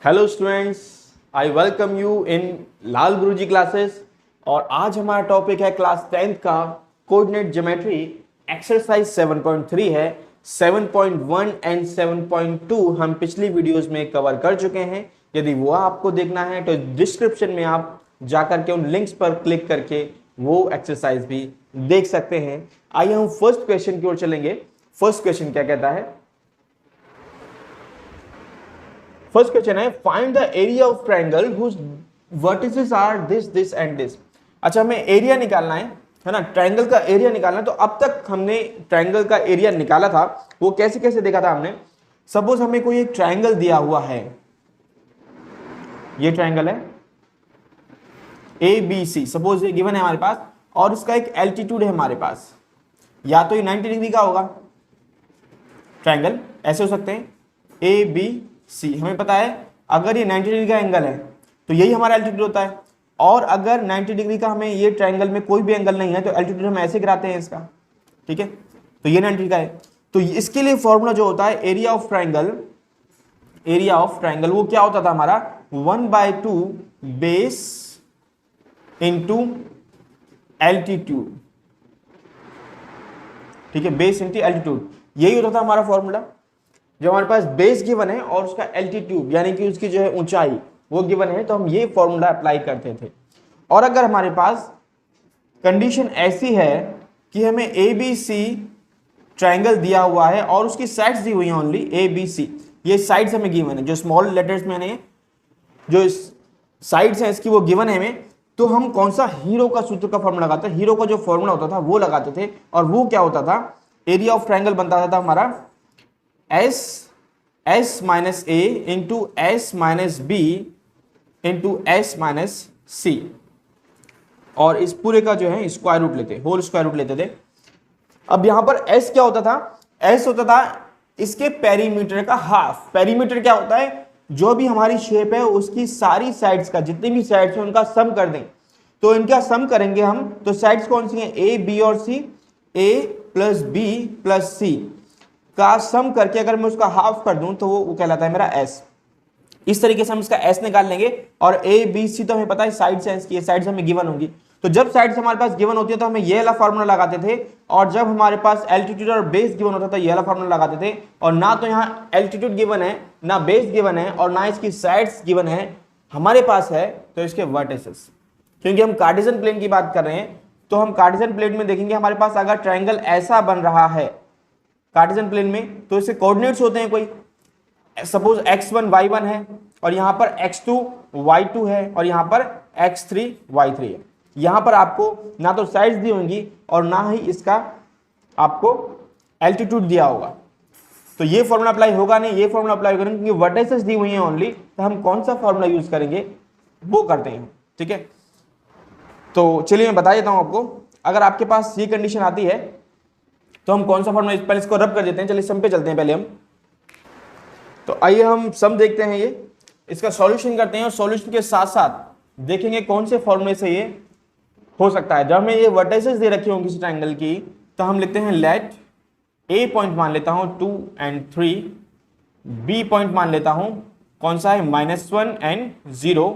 Hello students, I welcome you in Lal Guruji classes. और आज हमारा टॉपिक है क्लास 10th का कोऑर्डिनेट ज्योमेट्री। एक्सरसाइज 7.3 है। 7.1 एंड 7.2 हम पिछली वीडियोस में कवर कर चुके हैं। यदि वो आपको देखना है तो डिस्क्रिप्शन में आप जाकर के उन लिंक्स पर क्लिक करके वो एक्सरसाइज भी देख सकते हैं। आइए हम फर्स्ट क्वेश्चन की ओर चलेंगे। फर्स्ट क्वेश्चन क्या कहता है? फर्स्ट क्वेश्चन है, find the area of triangle whose vertices are this and this. अच्छा, हमें एरिया निकालना है ना, ट्रायंगल का एरिया निकालना है। तो अब तक हमने ट्रायंगल का एरिया निकाला था, वो कैसे कैसे देखा था हमने। सपोज हमें कोई एक ट्रायंगल दिया हुआ है, ये ट्रायंगल है ए बी सी, सपोज ये गिवन है हमारे पास, और इसका एक एल्टीट्यूड है हमारे पास। या तो ये 90 डिग्री का होगा, ट्रायंगल ऐसे हो सकते हैं ए बी सी। हमें पता है अगर ये 90 डिग्री का एंगल है तो यही हमारा एल्टीट्यूड होता है। और अगर 90 डिग्री का हमें ये ट्रायंगल में कोई भी एंगल नहीं है तो एल्टीट्यूड हम ऐसे गिराते हैं इसका, ठीक है। तो ये 90 डिग्री का है, तो इसके लिए फॉर्मूला जो होता है एरिया ऑफ ट्रायंगल, वो क्या होता था हमारा 1/2 बेस इंटू एल्टीट्यूड, ठीक है, बेस इंटू एल्टीट्यूड। यही होता था हमारा फॉर्मूला। जब हमारे पास बेस गिवन है और उसका एल्टीट्यूड यानी कि उसकी जो है ऊंचाई वो गिवन है, तो हम ये फॉर्मूला अप्लाई करते थे। और अगर हमारे पास कंडीशन ऐसी है कि हमें ए बी सी ट्रायंगल दिया हुआ है और उसकी साइड्स दी हुई हैं ओनली ए बी सी, ये साइड्स हमें गिवन है, जो स्मॉल लेटर्स में है, जो साइड्स हैं इसकी वो गिवन है हमें। तो हम कौन सा हीरो का सूत्र का फॉर्मूला लगाते हैं, हीरो का जो फॉर्मूला होता था वो लगाते थे। और वो क्या होता था, एरिया ऑफ ट्रायंगल बनता था हमारा S minus A into S minus B into S minus C, और इस पूरे का जो है स्क्वायर रूट लेते, होल स्क्वायर रूट लेते थे। अब यहां पर एस क्या होता था, एस होता था इसके पेरीमीटर का हाफ। पेरीमीटर क्या होता है, जो भी हमारी शेप है उसकी सारी साइड्स का, जितनी भी साइड्स हैं उनका सम कर दें। तो इनका सम करेंगे हम, तो साइड्स कौन सी हैं, ए बी और सी, ए प्लस बी प्लस सी का सम करके अगर मैं उसका हाफ कर दूं तो वो कहलाता है मेरा एस। इस तरीके से हम इसका एस निकाल लेंगे। और ए बी सी तो हमें पता है साइड्स हैं इसकी, साइड्स हमें गिवन होंगी। तो जब साइड्स हमारे पास गिवन होती है तो हमें ये वाला फार्मूला लगाते थे, और जब हमारे पास एल्टीट्यूड और बेस गिवन होता था ये वाला फार्मूला लगाते थे। और ना तो यहाँ एल्टीट्यूड गिवन है, ना बेस गिवन है, और ना इसकी साइड्स गिवन है, हमारे पास है तो इसके वर्टिसेस। क्योंकि हम कार्टेशियन प्लेन की बात कर रहे हैं, तो हम कार्टेशियन प्लेन में देखेंगे हमारे पास अगर ट्रायंगल ऐसा बन रहा है कार्टेशियन प्लेन में, तो इसके कोऑर्डिनेट्स होते हैं कोई, सपोज x1 y1 है, और यहां पर x2 y2 है, और यहां पर x3 y3 है। यहां पर आपको ना तो साइड्स दी होंगी और ना ही इसका आपको एल्टीट्यूड दिया होगा, तो ये फॉर्मूला अप्लाई होगा नहीं, ये फॉर्मूला अप्लाई करेंगे क्योंकि वर्टिसेस दी हुई हैं ओनली। तो हम कौन सा फॉर्मूला यूज करेंगे वो करते हैं, ठीक है। तो चलिए मैं बता देता हूं आपको, अगर आपके पास ये कंडीशन आती है तो हम कौन सा फॉर्मूला, पहले इसको रब कर देते हैं। चलिए सम पे चलते हैं पहले हम। तो आइए हम सम देखते हैं, ये इसका सॉल्यूशन करते हैं, और सॉल्यूशन के साथ साथ देखेंगे कौन से फॉर्मूले से ये हो सकता है। जब हमें ये वर्टिसेस दे रखी होंगी किसी ट्रायंगल की, तो हम लिखते हैं लेट ए पॉइंट मान लेता हूं 2 and 3, बी पॉइंट मान लेता हूं कौन सा है -1 and 0,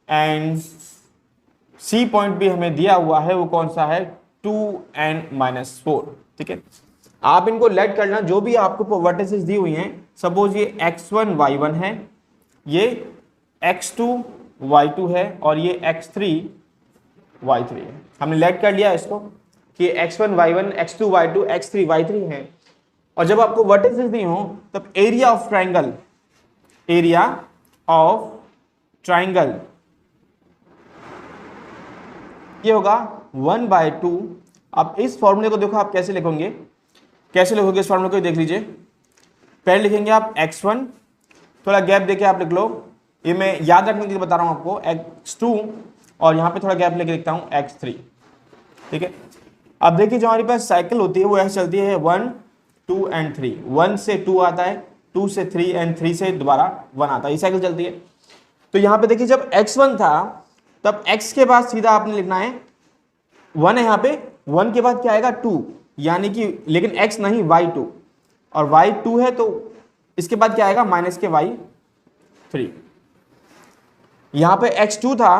एंड सी पॉइंट भी हमें दिया हुआ है वो कौन सा है 2 and -4, ठीक है। आप इनको लेट करना, जो भी आपको वर्टिसेस दी हुई हैं, सपोज ये x1 y1 है, ये x2 y2 है, और ये x3 y3 है। हमने लेट कर लिया इसको कि x1 y1 x2 y2 x3 y3 है। और जब आपको वर्टिसेस दी हो तब एरिया ऑफ ट्रायंगल ये होगा 1/2। अब इस फॉर्मूले को देखो आप कैसे लिखोगे, इस फॉर्मूले को देख लीजिए। पहले लिखेंगे आप x1, थोड़ा गैप देके आप लिख लो, ये मैं याद रखने के लिए बता रहा हूं आपको, x2, और यहां पे थोड़ा गैप लेके लिखता हूं x3, ठीक है। अब देखिए जो हमारे पास साइकिल होती है वो ऐसे चलती है 1 2 and 3, 1 से 2 आता है, 2 से 3, एंड 3 से दोबारा 1 आता है, ये साइकिल चलती है। तो यहां पे देखिए जब x1 था तब x के बाद सीधा आपने लिखना है 1 है, यहाँ पे 1 के बाद क्या आएगा 2, यानी कि लेकिन x नहीं y2, और y2 है तो इसके बाद क्या आएगा -y3, यहां पे x2 था,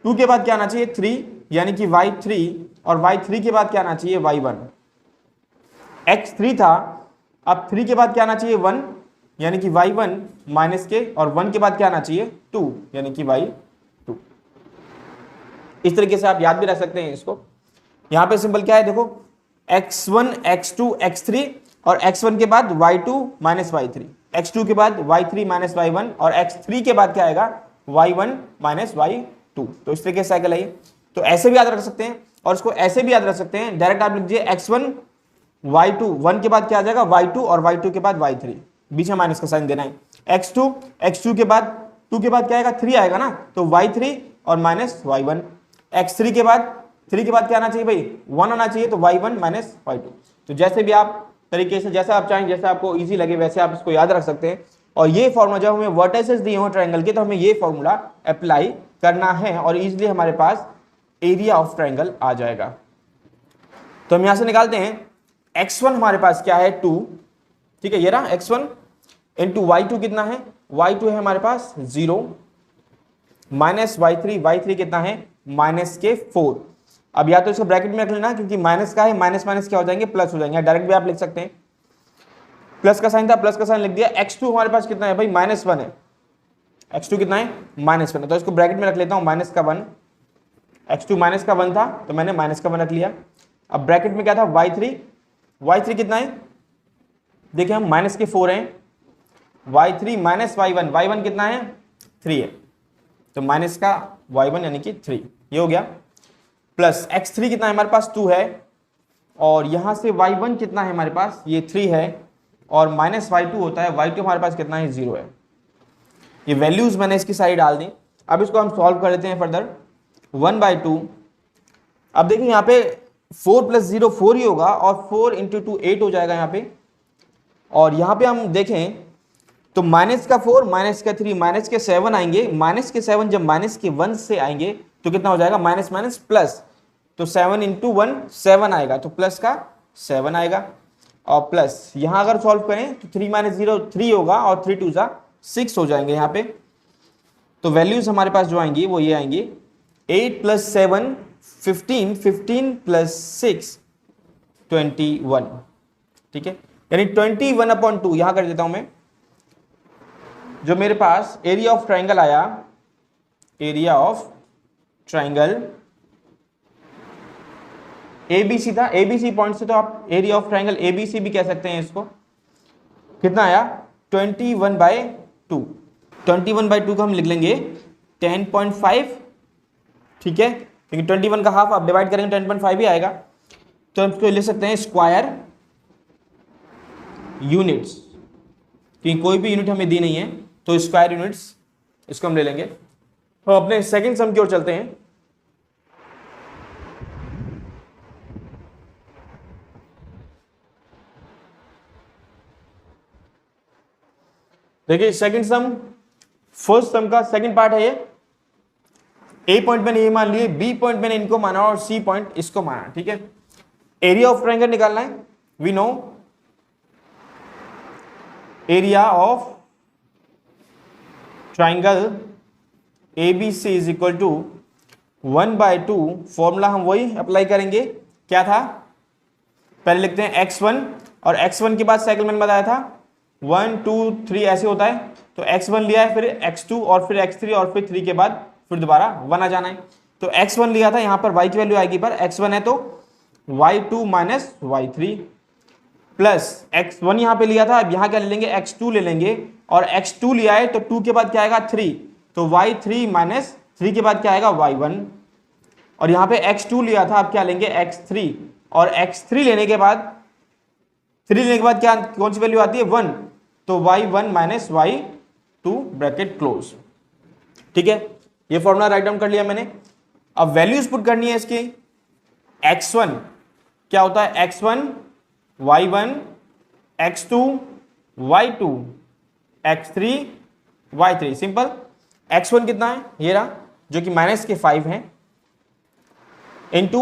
2 के बाद क्या आना चाहिए 3, यानी कि y3, और y3 के बाद क्या आना चाहिए y1। x3 था, अब 3 के बाद क्या आना चाहिए 1, यानी कि y1 माइनस के, और 1 के बाद क्या आना चाहिए 2, यानी कि y2। इस तरीके से आप याद भी रख सकते हैं इसको। यहां पे सिंपल क्या है देखो, x1 x2 x3, और x1 के बाद y2 माइनस y3, x2 के बाद y3 माइनस y1, और x3 के बाद क्या आएगा y1 माइनस y2। तो इस तरीके से साइकिल है ये। तो ऐसे भी याद रख सकते हैं, और इसको ऐसे भी याद रख सकते हैं, डायरेक्ट आप लिख दीजिए x1 y2, 1 के बाद क्या आ जाएगा y2, और y2 के बाद y3, बीच में माइनस का साइन देना है। x2 के बाद 2 के बाद क्या आएगा 3 आएगा ना, तो y3 और माइनस y1। x3 के बाद 3 के बाद क्या आना चाहिए भाई 1 आना चाहिए, तो y1 माइनस y2। तो जैसे भी आप तरीके से, जैसा आप चाहें, जैसा आपको इजी लगे वैसे आप इसको याद रख सकते हैं। और ये फॉर्मूला जब हमें वर्टिसेस दिए हो ट्रायंगल के, तो हमें ये फॉर्मूला अप्लाई करना है, और इजीली हमारे पास एरिया ऑफ ट्रायंगल आ जाएगा। तो हम यहां से निकालते हैं, x1 हमारे पास क्या है 2, ठीक है, ये रहा x1 इंटू y2 कितना है, y2 है हमारे पास 0, माइनस y3 कितना है माइनस के 4। अब या तो इसको ब्रैकेट में रख लेना, क्योंकि माइनस का है, माइनस माइनस क्या हो जाएंगे प्लस हो जाएंगे, डायरेक्ट भी आप लिख सकते हैं, प्लस का साइन था प्लस का साइन लिख दिया। x2 हमारे पास कितना है भाई -1 है, x2 कितना है -1 है, तो इसको ब्रैकेट में रख लेता हूं माइनस का 1, x2 माइनस का 1 था तो मैंने माइनस का 1 रख लिया। अब ब्रैकेट में क्या था y3 कितना है, देखिए हम माइनस के 4 हैं, y3 माइनस y1 कितना है 3 है, तो माइनस का y1 यानी कि 3, ये हो गया। प्लस x3 कितना है हमारे पास 2 है, और यहां से y1 कितना है हमारे पास ये 3 है, और माइनस y2 होता है, y2 हमारे पास कितना है 0 है। ये वैल्यूज मैंने इसकी साइड डाल दी। अब इसको हम सॉल्व कर लेते हैं फर्दर, 1/2। अब देखिए यहाँ पे 4 + 0 4 ही होगा, और 4 × 2 8 हो जाएगा यहाँ पे। और यहाँ पे हम देखें तो माइनस का 4 माइनस का 3 माइनस के 7 आएंगे, माइनस के 7 जब माइनस के 1 से आएंगे तो कितना हो जाएगा माइनस माइनस प्लस, तो 7 × 1 7 आएगा, तो प्लस का 7 आएगा। और प्लस यहाँ अगर सॉल्व करें तो 3 - 0 3 होगा, और 3 × 2 6 हो जाएंगे यहाँ पे। तो वैल्यूज हमारे पास जो आएंगी वो ये आएंगी, 8 + 7 15, 15 + 6 21, ठीक है, यानी 21/2 यहां कर देता हूं मैं। जो मेरे पास एरिया ऑफ ट्राइंगल आया, एरिया ऑफ ट्राइंगल एबीसी था, एबीसी पॉइंट से तो आप एरिया ऑफ ट्राइंगल एबीसी भी कह सकते हैं इसको, कितना आया 21/2। 21/2 को हम लिख लेंगे 10.5, ठीक है, क्योंकि 21 का हाफ आप डिवाइड करेंगे 10.5 ही आएगा, तो हम इसको लिख सकते हैं स्क्वायर यूनिट्स, क्योंकि कोई भी यूनिट हमें दी नहीं है तो स्क्वायर यूनिट्स इसको हम ले लेंगे। तो अपने सेकंड सम की ओर चलते हैं। देखिए सेकंड सम, फर्स्ट सम का सेकंड पार्ट है ये। ए पॉइंट मैंने ये मान लिए, बी पॉइंट मैंने इनको माना, और सी पॉइंट इसको माना, ठीक है। एरिया ऑफ ट्रायंगल निकालना है, we know area of triangle ABC is equal to 1/2। Formula हम वही अप्लाई करेंगे, क्या था, पहले लिखते हैं x1, और x1 के बाद साइकिल मैंने बताया था 1 2 3 ऐसे होता है, तो x1 लिया है, फिर x2, और फिर x3, और फिर 3 के बाद फिर दोबारा 1 आ जाना है। तो x1 लिया था, यहां पर y की वैल्यू आएगी, पर x1 है तो y2 minus y3, plus x1 यहां पे लिया था, अब यहां क्या ले लेंगे x2 ले लेंगे, और x2 लिया है तो 2 के बाद क्या आएगा 3, तो y3 माइनस 3 के बाद क्या आएगा y1, और यहां पे x2 लिया था, अब क्या लेंगे x3, और x3 लेने के बाद 3 लेने के बाद क्या कौन सी वैल्यू आती है 1, तो y1 minus y2 bracket close, ठीक है। ये फॉर्मूला राइट डाउन कर लिया मैंने। अब वैल्यूज पुट करनी है इसकी, x1 क्या होता है x1 y1 x2 y2 x3 y3, simple. x1 कितना है ये रहा, जो कि माइनस के 5 है, इंटू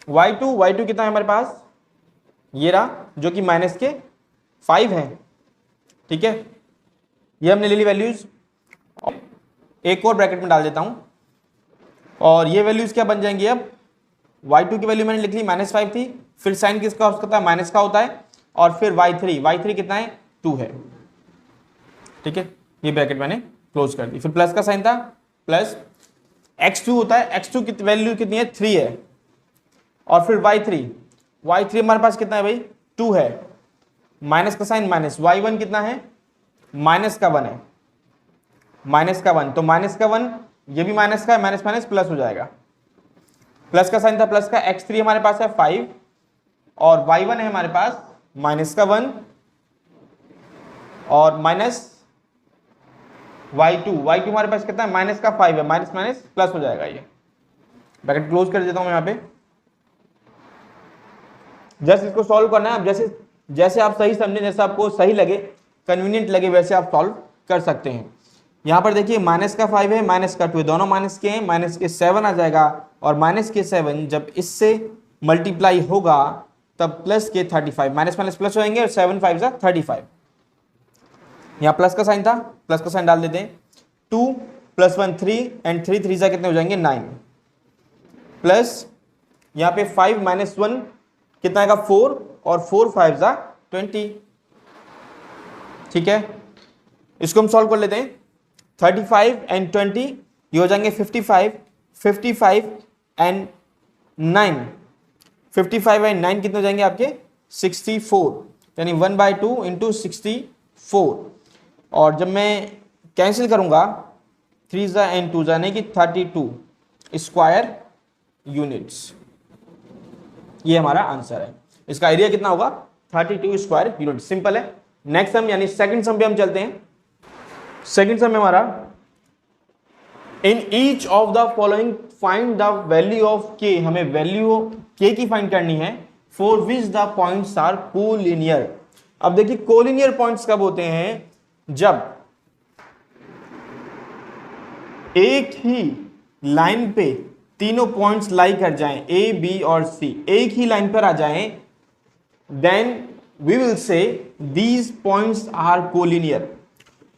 y2 कितना है हमारे पास, ये रहा, जो कि माइनस के 5 है, ठीक है। ये हमने ले ली वैल्यूज। एक और ब्रैकेट में डाल देता हूं और ये वैल्यूज क्या बन जाएंगी अब, y2 की वैल्यू मैंने लिख ली -5 थी, फिर साइन किसका होता है, माइनस का होता है, और फिर y3 कितना है, 2 है। ठीक है, ये ब्रैकेट मैंने क्लोज कर दी। फिर प्लस का साइन था, प्लस x2 होता है, x2 की वैल्यू कितनी है, 3 है, और फिर y3 हमारे पास कितना है भाई, 2 है, माइनस का साइन माइनस, y1 कितना है, माइनस का 1 है, माइनस का 1, तो माइनस का 1 ये भी माइनस का है, माइनस माइनस प्लस हो जाएगा। प्लस का साइन था, प्लस का, x3 हमारे पास है 5 और y1 है हमारे पास माइनस का 1 और माइनस y2 हमारे पास कितना है, माइनस का 5 है, माइनस माइनस प्लस हो जाएगा। ये ब्रैकेट क्लोज कर देता हूं मैं यहां पे। जस्ट इसको सॉल्व करना है। अब जैसे जैसे आप सही समझे, जैसे आपको सही लगे, कन्वीनियंट लगे, वैसे आप सॉल्व कर सकते हैं। यहां पर देखिए माइनस का 5 है, माइनस का 2 है, दोनों माइनस के हैं, माइनस के 7 आ जाएगा, और माइनस के 7 जब इससे मल्टीप्लाई होगा तब प्लस के 35, माइनस माइनस प्लस होंगे और 7 5 जा 35। यहाँ प्लस का साइन था, प्लस का साइन डाल देते हैं, 2 + 1 3 एंड 3 3 जा कितने हो जाएंगे, 9, प्लस यहाँ पे 5 - 1 कितना आएगा, 4, और 4 5 जा 20। ठीक है, इसको हम सॉल्व कर लेते हैं। 35 एंड 20 ये हो जाएंगे 55, 55 एंड 9, 55 एंड 9 कितने हो जाएंगे आपके, 64, यानी 1/2 इंटू 64। और जब मैं कैंसिल करूंगा 3 जा एंड 2 जाने की 32 स्क्वायर यूनिट्स, ये हमारा आंसर है। इसका एरिया कितना होगा, 32 स्क्वायर यूनिट। सिंपल है। नेक्स्ट सम यानी सेकंड सम पे हम चलते हैं। सेकंड सम में हमारा, in each of the following find the value of k, हमें वैल्यू के की फाइंड करनी है, for which the points are collinear. अब देखिए कोलिनियर पॉइंट्स कब होते हैं, जब एक ही लाइन पे तीनों पॉइंट्स लाई कर जाएं, ए बी और सी एक ही लाइन पर आ जाएं, then we will say these points are collinear.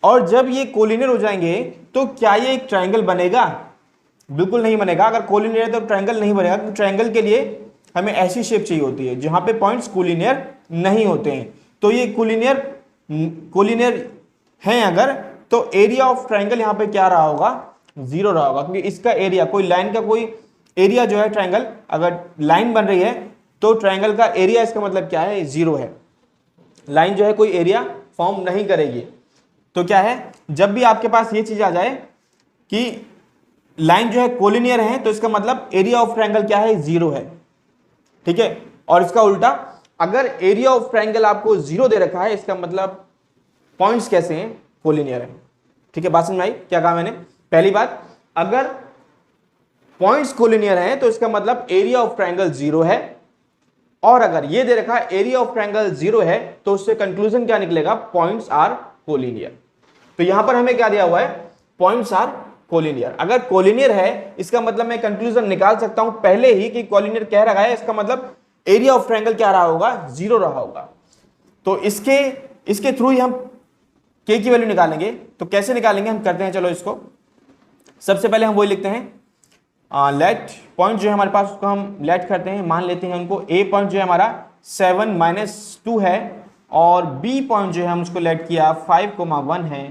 और जब ये कोलिनियर हो जाएंगे तो क्या ये एक ट्रायंगल बनेगा, बिल्कुल नहीं बनेगा। अगर कोलिनियर है तो ट्रायंगल नहीं बनेगा, क्योंकि ट्रायंगल के लिए हमें ऐसी शेप चाहिए होती है जहां पे पॉइंट्स कोलिनियर नहीं होते हैं। तो ये कोलिनियर हैं अगर, तो एरिया ऑफ ट्रायंगल यहां पे क्या रहा होगा, 0 रहा होगा, क्योंकि इसका एरिया, कोई लाइन का कोई एरिया जो है, ट्रायंगल अगर लाइन बन रही है तो ट्रायंगल का एरिया, इसका मतलब क्या है, 0 है। लाइन जो है कोई एरिया फॉर्म नहीं करेगी। तो क्या है, जब भी आपके पास ये चीज आ जाए कि लाइन जो है कोलिनियर है, तो इसका मतलब एरिया ऑफ ट्रायंगल क्या है, 0 है। ठीक है, और इसका उल्टा, अगर एरिया ऑफ ट्रायंगल आपको 0 दे रखा है, इसका मतलब पॉइंट्स कैसे हैं, कोलिनियर है। ठीक है, बात समझ में आई क्या कहा मैंने। पहली बात, अगर पॉइंट्स कोलिनियर हैं तो इसका मतलब एरिया ऑफ ट्रायंगल 0 है, और अगर ये दे रखा है एरिया ऑफ ट्रायंगल 0 है, तो उससे कंक्लूजन क्या निकलेगा, पॉइंट्स आर कोलिनियर। तो यहां पर हमें क्या दिया हुआ है, पॉइंट्स आर कोलिनियर। अगर कोलिनियर है, इसका मतलब मैं कंक्लूजन निकाल सकता हूं पहले ही कि कोलिनियर कह रहा है, इसका मतलब एरिया ऑफ ट्रायंगल क्या रहा होगा, 0 रहा होगा। तो इसके थ्रू ही हम के की वैल्यू निकालेंगे। तो कैसे निकालेंगे, हम करते हैं, चलो इसको सबसे पहले हम वही लिखते हैं, लेट पॉइंट जो है हमारे पास, उसको हम लेट करते हैं, मान लेते हैं उनको। ए पॉइंट जो है हमारा 7 - 2 है, और बी पॉइंट जो है हम उसको लेट किया 5, 1 है,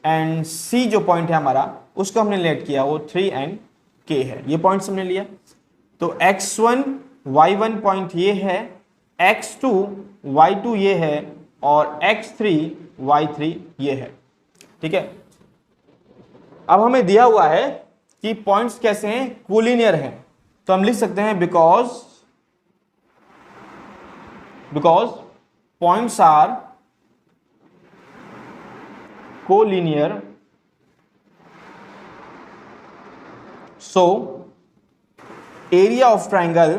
एंड सी जो पॉइंट है हमारा उसको हमने लेट किया वो 3 एंड के है। ये पॉइंट्स हमने लिया। तो x1 y1 पॉइंट ये है, x2 y2 ये है, और x3 y3 ये है। ठीक है, अब हमें दिया हुआ है कि पॉइंट्स कैसे हैं, कोलिनियर हैं। तो हम लिख सकते हैं because points are collinear, so area of triangle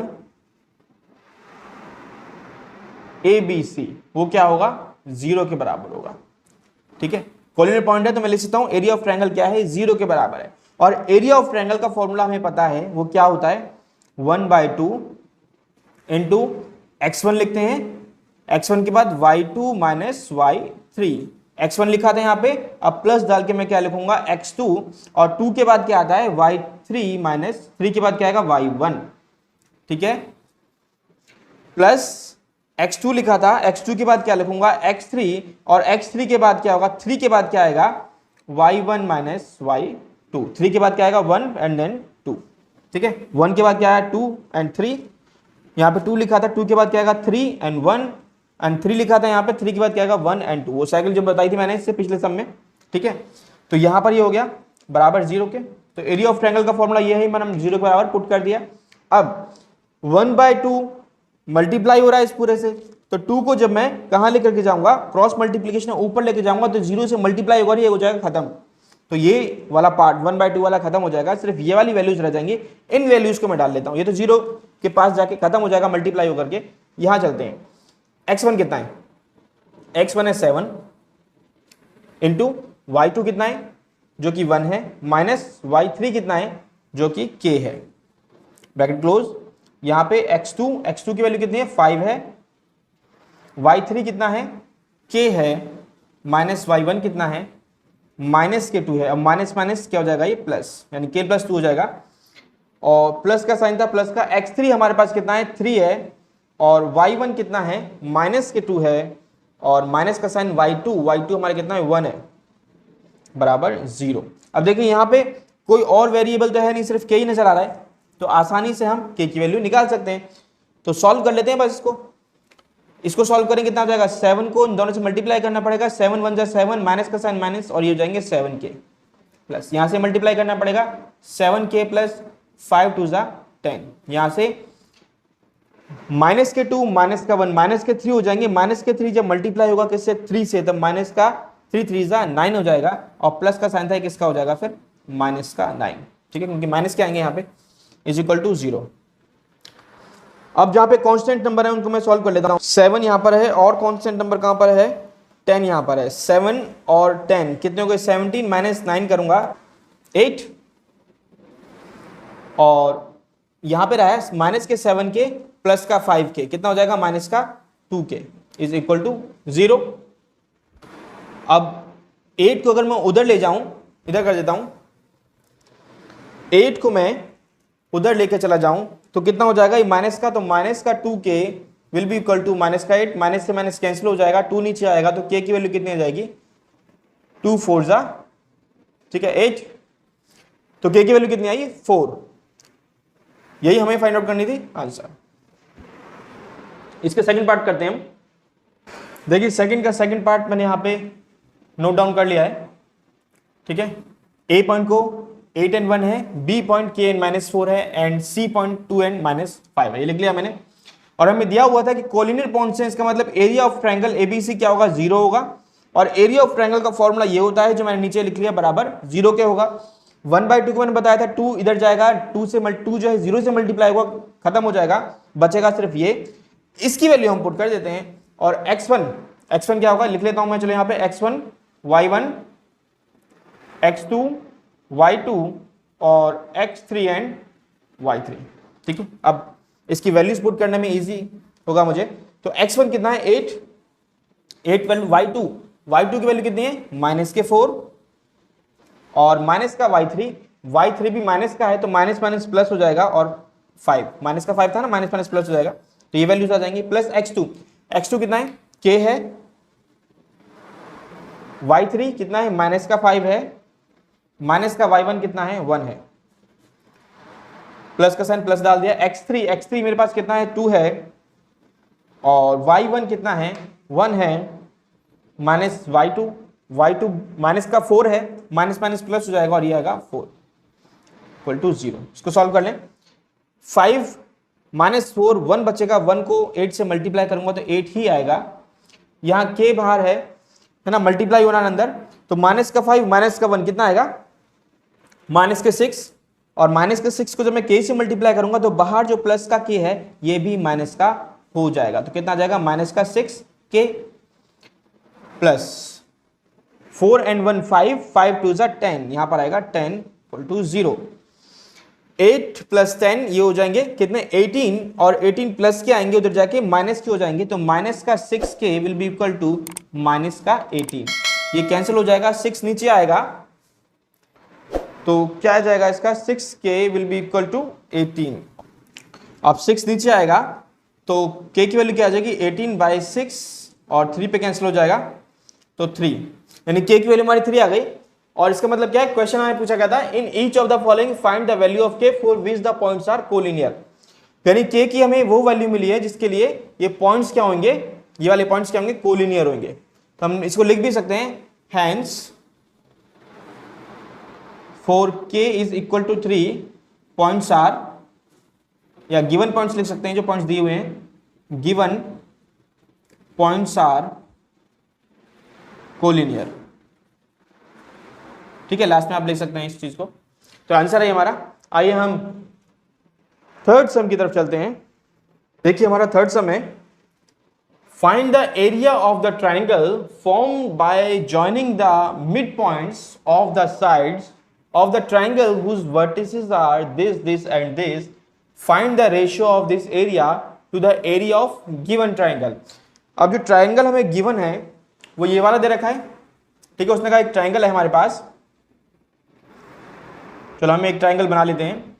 ABC वो क्या होगा, 0 के बराबर होगा। ठीक है, कोलिनियर पॉइंट है तो मैं लिख सकता हूं एरिया ऑफ ट्रायंगल क्या है, 0 के बराबर है। और एरिया ऑफ ट्रायंगल का फॉर्मूला हमें पता है, वो क्या होता है, 1/2 इंटू x1 लिखते हैं, x1 के बाद y2 - y3 x1 लिखा था यहाँ पे, अब प्लस डाल के मैं क्या लिखूंगा x2, और 2 के बाद क्या आता है y3 माइनस 3 के बाद क्या आएगा y1, ठीक है, प्लस x2 लिखा था, x2 के बाद क्या लिखूंगा x3, और x3 के बाद क्या होगा 3 के बाद क्या आएगा y1 माइनस y2, 3 के बाद क्या आएगा 1 एंड देन 2, ठीक है, 1 के बाद क्या है 2 एंड 3, यहाँ पे 2 लिखा था, 2 के बाद क्या आएगा 3 एंड 1 एंड 3 लिखा था यहाँ पे, 3 के बाद क्या आएगा 1 एंड 2, वो साइकिल जो बताई थी मैंने इससे पिछले सम में, ठीक है। तो यहाँ पर ये हो गया बराबर 0 के, तो एरिया ऑफ ट्रायंगल का फॉर्मूला ये है, मैंने 0 के बराबर पुट कर दिया। अब 1/2 मल्टीप्लाई हो रहा है इस पूरे से, तो 2 को जब मैं कहाँ लेकर के जाऊंगा, क्रॉस मल्टीप्लीकेशन ऊपर लेके जाऊंगा, तो 0 से मल्टीप्लाई होगा, ये हो जाएगा खत्म, तो ये वाला पार्ट 1/2 वाला खत्म हो जाएगा, सिर्फ ये वाली वैल्यूज रह जाएंगी, इन वैल्यूज को मैं डाल लेता हूं, ये तो 0 के पास जाके खत्म हो जाएगा मल्टीप्लाई होकर के। यहां चलते हैं, x1 कितना है, x1 है 7 इंटू y2 कितना है जो कि 1 है, माइनस y3 कितना है जो कि k है, ब्रैकेट क्लोज। यहां पे x2 की वैल्यू कितनी है 5 है, y3 कितना है k है, माइनस y1 कितना है माइनस के 2 है, अब माइनस माइनस क्या हो जाएगा ये प्लस, यानी k + 2 हो जाएगा, और प्लस का साइन था प्लस का, x3 हमारे पास कितना है 3 है, और y1 कितना है माइनस के 2 है, और माइनस का साइन y2 हमारे कितना है 1 है, बराबर 0। अब देखिए यहाँ पे कोई और वेरिएबल तो है नहीं, सिर्फ k ही नजर आ रहा है, तो आसानी से हम k की वैल्यू निकाल सकते हैं। तो सॉल्व कर लेते हैं बस इसको सॉल्व करेंगे, कितना हो जाएगा 7 को इन दोनों से मल्टीप्लाई करना पड़ेगा, 7 1 जा 7, माइनस का साइन माइनस, और ये हो जाएंगे 7k, प्लस यहाँ से मल्टीप्लाई करना पड़ेगा 7k प्लस 5 2 जा 10, यहाँ से माइनस के 2 माइनस का 1 माइनस के 3 हो जाएंगे, माइनस के 3 जब मल्टीप्लाई होगा किससे 3 से, तब माइनस का 3 3 जा 9 हो जाएगा, और प्लस का साइन था किसका हो जाएगा फिर माइनस का 9, ठीक है, क्योंकि माइनस क्या आएंगे यहाँ पे इज इक्वल टू 0। अब जहां पे कांस्टेंट नंबर है उनको मैं सॉल्व कर लेता हूं, 7 यहां पर है, और कांस्टेंट नंबर कहां पर है 10 यहां पर है, 7 और 10 कितने हो गए 17 माइनस 9 करूंगा 8, और यहां पे रहा है माइनस के 7 के प्लस का 5 के, कितना हो जाएगा माइनस का 2 के इज इक्वल टू 0। अब 8 को अगर मैं उधर ले जाऊं, इधर कर देता हूं, 8 को मैं उधर लेके चला जाऊं तो कितना हो जाएगा ये माइनस का, तो माइनस का 2k will be equal to minus का 8, माइनस से माइनस कैंसिल हो जाएगा, 2 नीचे आएगा तो k की वैल्यू कितनी आ जाएगी 2 4 जा, ठीक है 8, तो k की वैल्यू कितनी आई 4, यही हमें फाइंड आउट करनी थी आंसर। इसके सेकंड पार्ट करते हैं हम, देखिए सेकंड पार्ट मैंने यहाँ पे नोट डाउन कर लिया है, ठीक है, a पॉइंट को 8 and 1 है, b पॉइंट k n - 4 है, एंड c पॉइंट 2 n - 5 है, ये लिख लिया मैंने। और हमें दिया हुआ था कि कोलिनियर पॉइंट से इसका मतलब एरिया ऑफ ट्रायंगल ABC क्या होगा 0 होगा, और एरिया ऑफ ट्रायंगल का फॉर्मूला ये होता है जो मैंने नीचे लिख लिया बराबर 0 के होगा। 1/2 को मैंने बताया था 2 इधर जाएगा, 2 जो है 0 से मल्टीप्लाई होगा, खत्म हो जाएगा, बचेगा सिर्फ ये, इसकी वैल्यू हम पुट कर देते हैं। और x1 क्या होगा लिख लेता हूं मैं, चलो यहाँ पे x1 y1 x2 y2 और x3 एंड y3, ठीक है। अब इसकी वैल्यूज पुट करने में इजी होगा मुझे, तो x1 कितना है 8 वैल्यू, y2 की वैल्यू कितनी है माइनस के 4, और माइनस का y3 भी माइनस का है, तो माइनस माइनस प्लस हो जाएगा, और 5 माइनस का 5 था ना, माइनस माइनस प्लस हो जाएगा, तो ये वैल्यूज आ जाएंगी, प्लस x2 कितना है k है, y3 कितना है माइनस का 5 है, माइनस का y1 कितना है 1 है, प्लस का साइन प्लस डाल दिया, x3 मेरे पास कितना है 2 है, और y1 कितना है 1 है, माइनस y2 माइनस का 4 है, माइनस माइनस प्लस हो जाएगा, और ये आएगा 4 इक्वल टू 0। इसको सॉल्व कर लें, 5 माइनस 4 1 बचेगा, 1 को 8 से मल्टीप्लाई करूंगा तो 8 ही आएगा, यहाँ k बाहर है ना, मल्टीप्लाई होना अंदर, तो माइनस का 5 माइनस का 1 कितना आएगा माइनस के 6, और माइनस के 6 को जब मैं k से मल्टीप्लाई करूंगा तो बाहर जो प्लस का k है ये भी माइनस का हो जाएगा, तो कितना आ जाएगा माइनस का 6k प्लस 4 and 1 5 2 जा 10, यहां पर आएगा 10 इक्वल टू 0। 8 प्लस 10 ये हो जाएंगे कितने 18, और 18 प्लस के आएंगे उधर जाके माइनस के हो जाएंगे, तो माइनस का 6k will be equal to minus का 18, ये कैंसिल हो जाएगा, 6 नीचे आएगा तो क्या आ जाएगा इसका, 6k will be equal to 18। अब 6 नीचे आएगा तो k की वैल्यू क्या आ जाएगी, 18/6 और 3 पे कैंसिल हो जाएगा तो 3, यानी k की वैल्यू हमारी 3 आ गई। और इसका मतलब क्या है, क्वेश्चन हमें पूछा गया था in each of the following find the value of k for which the points are collinear, यानी k की हमें वो वैल्यू मिली है जिसके लिए ये पॉइंट्स क्या होंगे, ये वाले पॉइंट्स क्या होंगे, कोलिनियर होंगे। तो हम इसको लिख भी सकते हैं, hence for k is equal to 3 points are, या गिवन पॉइंट्स लिख सकते हैं जो पॉइंट्स दिए हुए हैं, गिवन पॉइंट्स आर कोलिनियर। ठीक है, लास्ट में आप लिख सकते हैं इस चीज को। तो आंसर है हमारा। आइए हम थर्ड सम की तरफ चलते हैं। देखिए हमारा थर्ड सम है, find the area of the triangle formed by joining the mid points of the sides of the triangle whose vertices are this this and this, find the ratio of this area to the area of given triangle. अब जो triangle हमें given है वो ये वाला दे रखा है, ठीक है। उसने कहा एक ट्राइंगल है हमारे पास, चलो हम एक ट्राइंगल बना लेते हैं।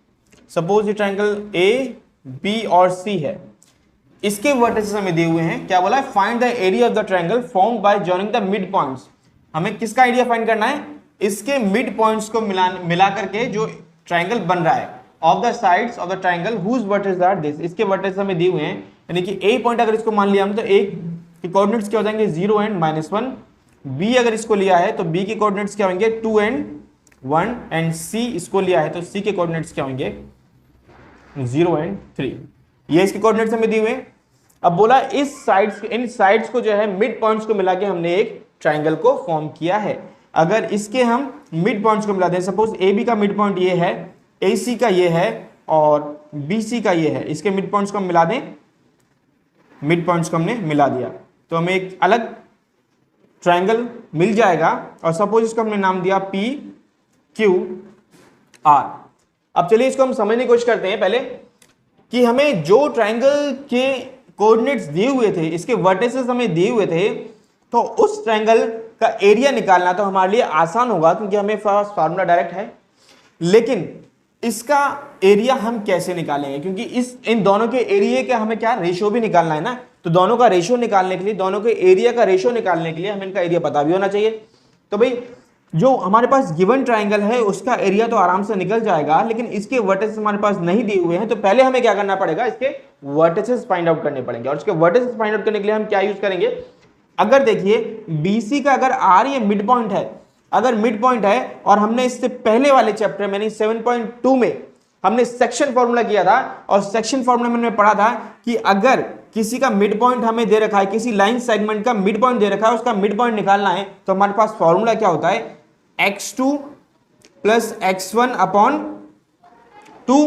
सपोज ये ट्राइंगल ए बी और सी है, इसके वर्टिसेस हमें दिए हुए हैं। क्या बोला है, find the area of the triangle formed by joining the mid points. हमें किसका एरिया फाइंड करना है, इसके मिड पॉइंट्स को मिला करके जो ट्राइंगल बन रहा है, of the sides of the triangle whose vertices are this, इसके वर्टिसेस हमें दिए हुए हैं। यानी कि ए पॉइंट अगर इसको मान लिया हम तो ए के कोऑर्डिनेट्स क्या हो जाएंगे, 0 एंड -1। बी अगर इसको लिया है तो बी के कोऑर्डिनेट्स क्या होंगे, 2 एंड 1, एंड सी इसको लिया है तो सी के कोऑर्डिनेट्स क्या होंगे, 0 एंड 3। ये इसके कोऑर्डिनेट्स हमें दिए हुए हैं। अब बोला इस साइड्स, इन साइड्स को जो है मिड पॉइंट्स को मिला के हमने एक ट्राइंगल को फॉर्म किया है। अगर इसके हम मिड पॉइंट्स को मिला दें, सपोज ए बी का मिड पॉइंट ये है, ए सी का ये है और बी सी का ये है, इसके मिड पॉइंट्स को हम मिला दें, मिड पॉइंट्स को हमने मिला दिया तो हमें एक अलग ट्राइंगल मिल जाएगा। और सपोज इसको हमने नाम दिया पी क्यू आर। अब चलिए इसको हम समझने की कोशिश करते हैं पहले कि हमें जो ट्राइंगल के कोऑर्डिनेट्स दिए हुए थे, इसके वर्टिसेस हमें दिए हुए थे, तो उस ट्राइंगल का एरिया निकालना तो हमारे लिए आसान होगा क्योंकि हमें फार्मूला डायरेक्ट है। लेकिन इसका एरिया हम कैसे निकालेंगे, क्योंकि इन दोनों के एरिया का हमें क्या रेशियो भी निकालना है ना। तो दोनों का रेशियो निकालने के लिए, दोनों के एरिया का रेशियो निकालने के लिए हमें इनका एरिया पता भी होना चाहिए। तो भाई जो हमारे पास गिवन ट्राइंगल है उसका एरिया तो आराम से निकल जाएगा, लेकिन इसके वर्टिसेस हमारे पास नहीं दिए हुए हैं। तो पहले हमें क्या करना पड़ेगा, इसके वर्टिसेस फाइंड आउट करने पड़ेंगे। और इसके वर्टिसेस फाइंड आउट करने के लिए हम क्या यूज करेंगे, अगर देखिए BC का अगर R ये मिड पॉइंट है, अगर मिड पॉइंट है और हमने इससे पहले वाले चैप्टर में 7.2 में हमने सेक्शन फॉर्मूला किया था, और सेक्शन फॉर्मूला में हमने पढ़ा था कि अगर किसी का मिड पॉइंट हमें दे रखा है, किसी लाइन सेगमेंट का मिड पॉइंट दे रखा है, उसका मिड पॉइंट निकालना है तो हमारे पास फॉर्मूला क्या होता है, x2 + x1 अपॉन 2।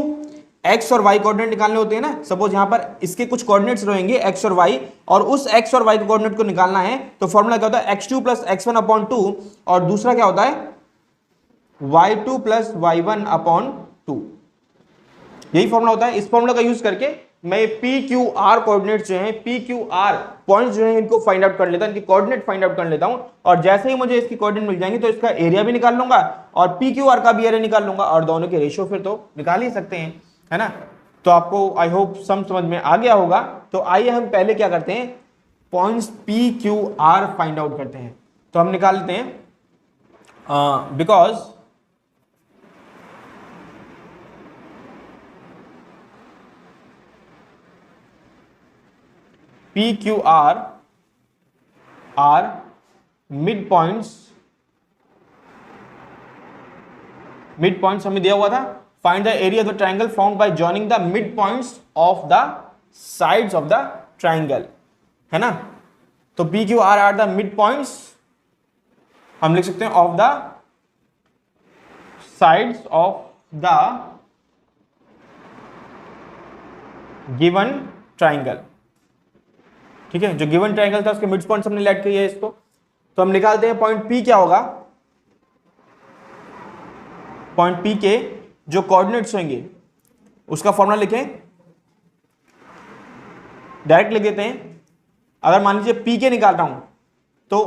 x और y कोऑर्डिनेट निकालने होते हैं ना। सपोज यहां पर इसके कुछ कोऑर्डिनेट्स रहेंगे x और y, और उस x और y के कोऑर्डिनेट को निकालना है तो फॉर्मूला क्या होता है, x2 + x1 अपॉन 2, और दूसरा क्या होता है y2 + y1 अपॉन 2। यही फॉर्मूला होता है। इस फॉर्मूला का यूज करके मैं PQR कोऑर्डिनेट्स जो हैं, PQR पॉइंट्स जो हैं, इनको फाइंड आउट कर लेता हूं, इनके कोऑर्डिनेट फाइंड आउट कर लेता हूं। और जैसे ही मुझे इसकी कोऑर्डिनेट मिल जाएंगे तो इसका एरिया भी निकाल लूंगा और PQR का भी एरिया निकाल लूंगा, और दोनों के रेशियो फिर तो निकाल ही सकते हैं, है ना। तो आपको आई होप समझ में आ गया होगा। तो आइए हम पहले क्या करते हैं, पॉइंट्स PQR फाइंड आउट करते हैं। तो हम निकाल लेते हैं, बिकॉज PQR are midpoints हमें दिया हुआ था। Find the area of the triangle formed by joining the mid points of the sides of the triangle, है ना। तो PQR are the mid points, हम लिख सकते हैं of the sides of the given triangle. ठीक है, जो गिवन ट्राइंगल था उसके मिड पॉइंट्स हमने लेट किया है इसको। तो हम निकालते हैं पॉइंट P क्या होगा, पॉइंट P के जो कोऑर्डिनेट्स होंगे उसका फॉर्मूला लिखें, डायरेक्ट लिख देते हैं। अगर मान लीजिए P के निकाल रहा हूं तो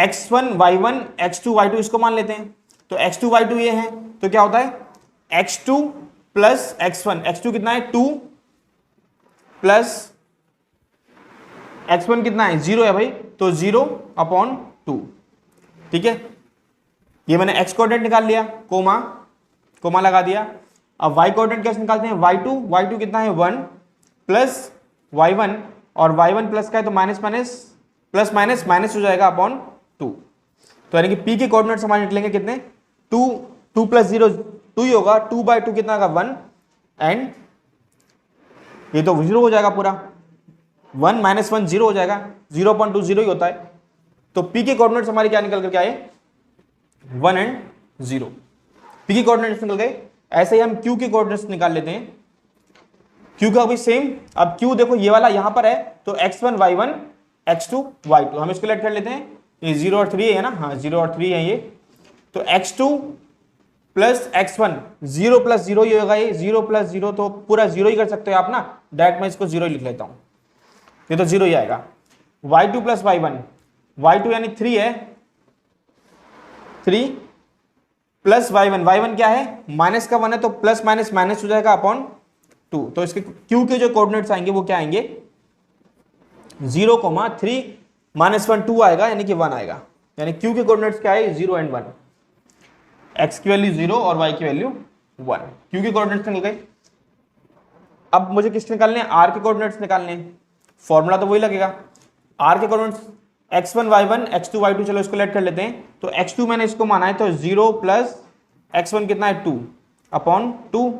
x1 y1 x2 y2 इसको मान लेते हैं, तो x2 y2 ये है, तो क्या होता है x2 प्लस x1, x2 कितना है 2 प्लस x1 कितना है 0 है भाई, तो 0/2, ठीक है। ये मैंने x कोऑर्डिनेट निकाल लिया, कोमा लगा दिया। अब y कोऑर्डिनेट कैसे निकालते हैं, y2 कितना है 1 प्लस y1, और y1 प्लस का है तो माइनस प्लस माइनस हो जाएगा /2, तो यानी कि p के कोऑर्डिनेट्स हमारे निकलेंगे कितने 2 प्लस 0 2 ही होगा, 2/2 कितना होगा 1, एंड ये तो 0 हो जाएगा पूरा, 1 - 1 0 हो जाएगा, 0/2 0 ही होता है। तो p के कोऑर्डिनेट्स हमारे क्या निकल करके आए 1 एंड 0, p के कोऑर्डिनेट्स निकल गए। ऐसे ही हम q के कोऑर्डिनेट्स निकाल लेते हैं, q का भी सेम। अब q देखो ये वाला यहां पर है, तो x1 y1 x2 y2 हम इसको लेट कर लेते हैं, ये 0 और 3 है ना, हाँ 0 और 3 है ये, तो x2 प्लस x1 0 प्लस 0 ही होगा, ये 0 प्लस 0 तो पूरा 0 ही कर सकते हो आप ना, डायरेक्ट मैं इसको 0 ही लिख लेता हूं, ये तो 0 ही आएगा। y2 प्लस y1, y2 यानी 3 है, 3 प्लस y1 क्या है माइनस का 1 है, तो प्लस माइनस हो जाएगा /2, तो इसके q के जो कोऑर्डिनेट्स आएंगे वो क्या आएंगे 0,3 -1 2 आएगा, यानी कि 1 आएगा, यानी q के कोऑर्डिनेट्स क्या है 0 एंड 1, x की वैल्यू 0 और y की वैल्यू 1, q के कोऑर्डिनेट्स निकल गए। अब मुझे किसके निकालने हैं, r के कोऑर्डिनेट्स निकालने हैं, फॉर्मूला तो वही लगेगा, r के coordinates x1 y1 x2 y2, चलो इसको लेट कर लेते हैं, तो x2 मैंने इसको माना है, तो 0 प्लस x1 कितना है 2/2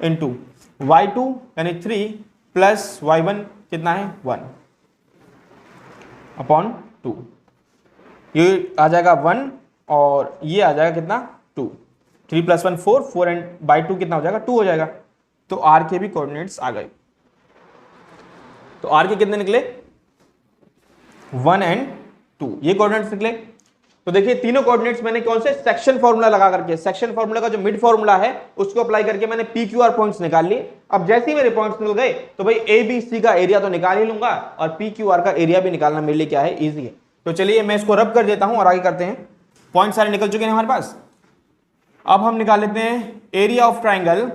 इंटू y2 यानी 3 प्लस y1 कितना है 1/2, ये आ जाएगा 1 और ये आ जाएगा कितना 2, 3 + 1 4 एंड बाई 2 कितना हो जाएगा 2 हो जाएगा। तो r के भी कोऑर्डिनेट्स आ गए, तो r के कितने निकले 1 एंड 2, ये कोऑर्डिनेट्स निकले। तो देखिए तीनों कोऑर्डिनेट्स मैंने कौन से सेक्शन फार्मूला लगा करके, सेक्शन फार्मूला का जो मिड फार्मूला है उसको अप्लाई करके मैंने पी क्यू आर पॉइंट्स निकाल लिए। अब जैसे ही मेरे पॉइंट्स निकल गए तो भाई ए बी सी का एरिया तो निकाल ही लूंगा, और पी क्यू आर का एरिया भी निकालना मेरे लिए क्या है इजी है। तो चलिए मैं इसको रब कर देता हूं और आगे करते हैं। पॉइंट सारे निकल चुके हैं हमारे पास। अब हम निकाल लेते हैं area of triangle,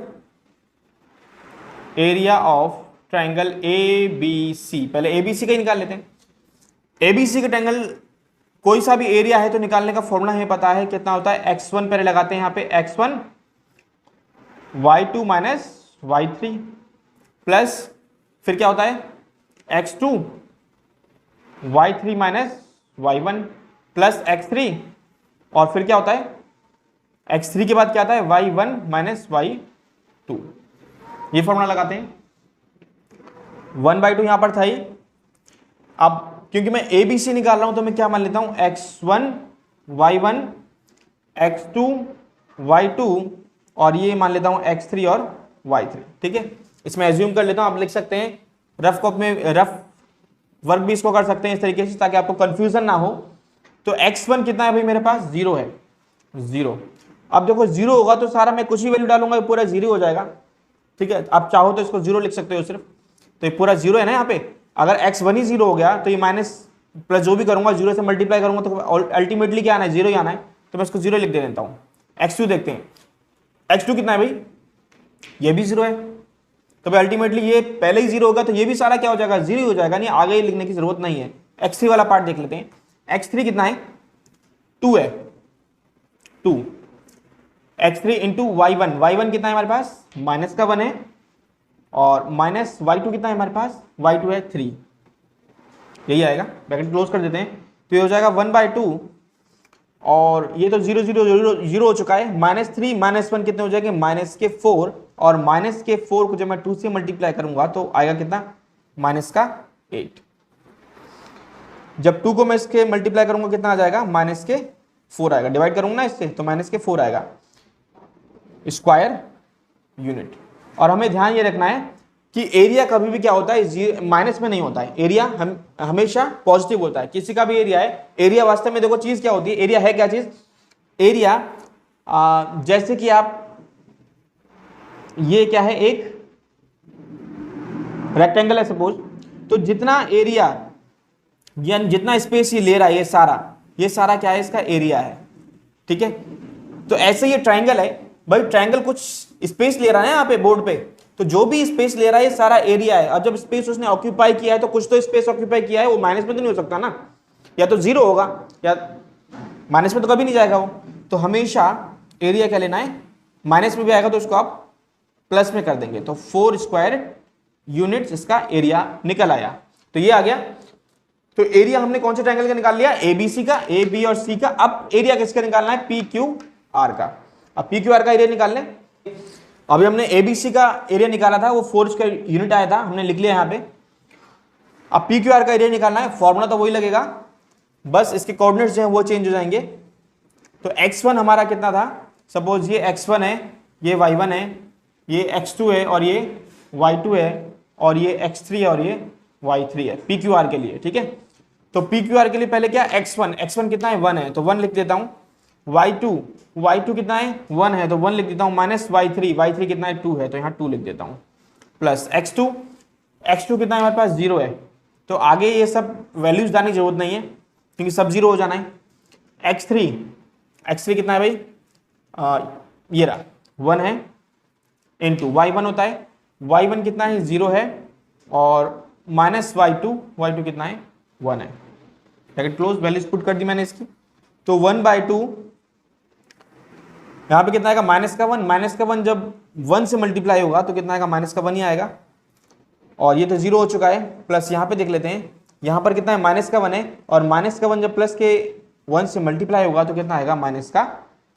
A B C. पहले ए बी सी का ही निकाल लेते हैं। ए बी सी का ट्राइंगल कोई सा भी एरिया है तो निकालने का फॉर्मूला हमें पता है, कितना होता है x1 पहले लगाते हैं यहाँ पे, x1 y2 minus y3 plus फिर क्या होता है x2 y3 minus y1 plus x3, और फिर क्या होता है x3 के बाद क्या आता है y1 माइनस y2। ये फॉर्मूला लगाते हैं, 1/2 यहां पर था ही। अब क्योंकि मैं ए बी सी निकाल रहा हूं तो मैं क्या मान लेता हूं x1 y1 x2 y2 और ये मान लेता हूं x3 और y3। ठीक है, इसमें एज्यूम कर लेता हूं, आप लिख सकते हैं रफ कॉपी में, रफ वर्क भी इसको कर सकते हैं इस तरीके से ताकि आपको कंफ्यूजन ना हो। तो x1 कितना है भाई मेरे पास 0 है, 0। अब देखो 0 होगा तो सारा मैं कुछ ही वैल्यू डालूंगा पूरा 0 हो जाएगा। ठीक है, आप चाहो तो इसको 0 लिख सकते हो सिर्फ, तो ये पूरा 0 है ना यहाँ पे। अगर x1 ही 0 हो गया तो ये माइनस प्लस जो भी करूंगा 0 से मल्टीप्लाई करूंगा तो अल्टीमेटली क्या आना है 0 ही आना है, तो मैं इसको 0 लिख दे देता हूँ। x2 देखते हैं, x2 कितना है भाई, ये भी 0 है, तो भाई अल्टीमेटली ये पहले ही 0 होगा तो ये भी सारा क्या हो जाएगा 0 ही हो जाएगा, नहीं आगे लिखने की जरूरत नहीं है। x3 वाला पार्ट देख लेते हैं, x3 कितना है 2 है, 2 x3 इंटू y1 कितना है हमारे पास माइनस का 1 है, और माइनस y2 कितना है हमारे पास y2 है 3, यही आएगा। ब्रैकेट क्लोज कर देते हैं, तो ये हो जाएगा 1/2 और ये तो 0 0 0 0 हो चुका है। -3 -1 कितने हो जाएंगे -4, और -4 को जब मैं 2 से मल्टीप्लाई करूंगा तो आएगा कितना -8। जब 2 को मैं इसके मल्टीप्लाई करूंगा कितना आ जाएगा -4 आएगा, डिवाइड करूंगा ना इससे तो -4 आएगा स्क्वायर यूनिट। और हमें ध्यान ये रखना है कि एरिया कभी भी क्या होता है माइनस में नहीं होता है, एरिया हम हमेशा पॉजिटिव होता है। किसी का भी एरिया है, एरिया वास्तव में देखो चीज क्या होती है, एरिया है क्या चीज, एरिया जैसे कि आप ये क्या है एक रेक्टेंगल है सपोज, तो जितना एरिया यानी जितना स्पेस ये ले रहा है, ये सारा ये सारा क्या है, इसका एरिया है। ठीक है, तो ऐसे ये ट्राइंगल है भाई, ट्राइंगल कुछ स्पेस ले रहा है यहाँ पे बोर्ड पे, तो जो भी स्पेस ले रहा है ये सारा एरिया है। और जब स्पेस उसने ऑक्यूपाई किया है तो कुछ तो स्पेस ऑक्यूपाई किया है, वो माइनस में तो नहीं हो सकता ना, या तो जीरो होगा या माइनस में तो कभी नहीं जाएगा वो। तो हमेशा एरिया क्या लेना है, माइनस में भी आएगा तो उसको आप प्लस में कर देंगे, तो 4 स्क्वायर यूनिट्स इसका एरिया निकल आया। तो ये आ गया। तो एरिया हमने कौन से ट्रायंगल का निकाल लिया, एबीसी का, ए बी और सी का। अब एरिया किसका निकालना है, पी क्यू आर का। अब पी क्यू आर का एरिया निकाल लें। अभी हमने एबीसी का एरिया निकाला था, वो 4 स्क्वायर यूनिट आया था, हमने लिख लिया यहाँ पे। अब पी क्यू आर का एरिया निकालना है, फॉर्मूला तो वही लगेगा, बस इसके कोऑर्डिनेट्स जो है वो चेंज हो जाएंगे। तो x1 हमारा कितना था, सपोज ये x1 है, ये y1 है, ये x2 है और ये y2 है, और ये x3 है और ये y3 है पी क्यू आर के लिए। ठीक है, तो पी क्यू आर के लिए पहले क्या, x1 कितना है, 1 है, तो 1 लिख देता हूँ। y2 कितना है, 1 है, तो 1 लिख देता हूँ, माइनस y3 कितना है, 2 है, तो यहाँ 2 लिख देता हूँ, प्लस x2 कितना है हमारे पास, 0 है। तो आगे ये सब वैल्यूज डालने की जरूरत नहीं है क्योंकि सब 0 हो जाना है। x3 कितना है भाई, ये रहा 1 है, इंटू y1 होता है, y1 कितना है, 0 है, और माइनस y2 कितना है, 1 है। ब्रैकेट क्लोज, वैल्यूज पुट कर दी मैंने इसकी। तो 1/2 यहाँ पे कितना आएगा, माइनस का 1 जब 1 से मल्टीप्लाई होगा तो कितना आएगा, माइनस का 1 ही आएगा, और ये तो 0 हो चुका है। प्लस यहाँ पे देख लेते हैं, यहाँ पर कितना है, माइनस का 1 है, और माइनस का 1 जब प्लस के 1 से मल्टीप्लाई होगा तो कितना आएगा, माइनस का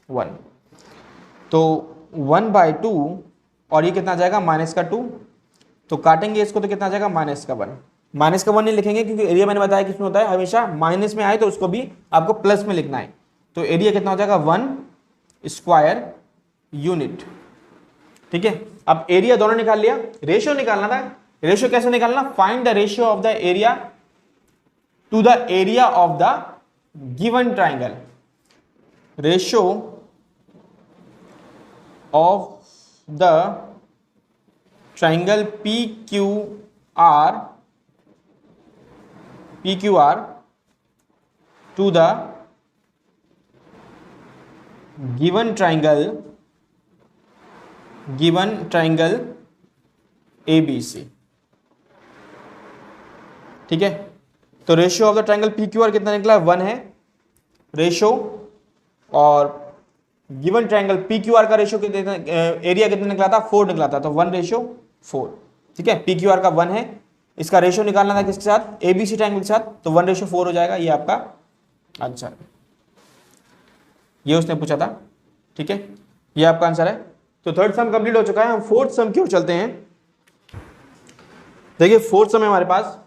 1। तो 1/2 और ये कितना आ जाएगा, माइनस का 2, तो काटेंगे इसको तो कितना आ जाएगा, माइनस का 1। माइनस का 1 नहीं लिखेंगे क्योंकि एरिया मैंने बताया किसमें होता है, हमेशा माइनस में आए तो उसको भी आपको प्लस में लिखना है। तो एरिया कितना हो जाएगा, 1 स्क्वायर यूनिट। ठीक है, अब एरिया दोनों निकाल लिया, रेशियो निकालना था। रेशियो कैसे निकालना, find the ratio of the area to the area of the given triangle. Ratio of the triangle PQR to the given triangle ABC। ठीक है, तो ratio of the triangle PQR कितना निकला, 1 है रेशियो, और गिवन ट्राइंगल PQR का ratio कितना, area कितना निकला था, 4 निकला था, तो 1/4। ठीक है, PQR का 1 है, इसका रेशियो निकालना था किसके साथ, ABC ट्राइंगल के साथ, तो 1/4 हो जाएगा, ये आपका आंसर, ये उसने पूछा था। ठीक है, ये आपका आंसर है। तो थर्ड सम कंप्लीट हो चुका है, हम फोर्थ सम की ओर चलते हैं। देखिए फोर्थ सम है हमारे पास,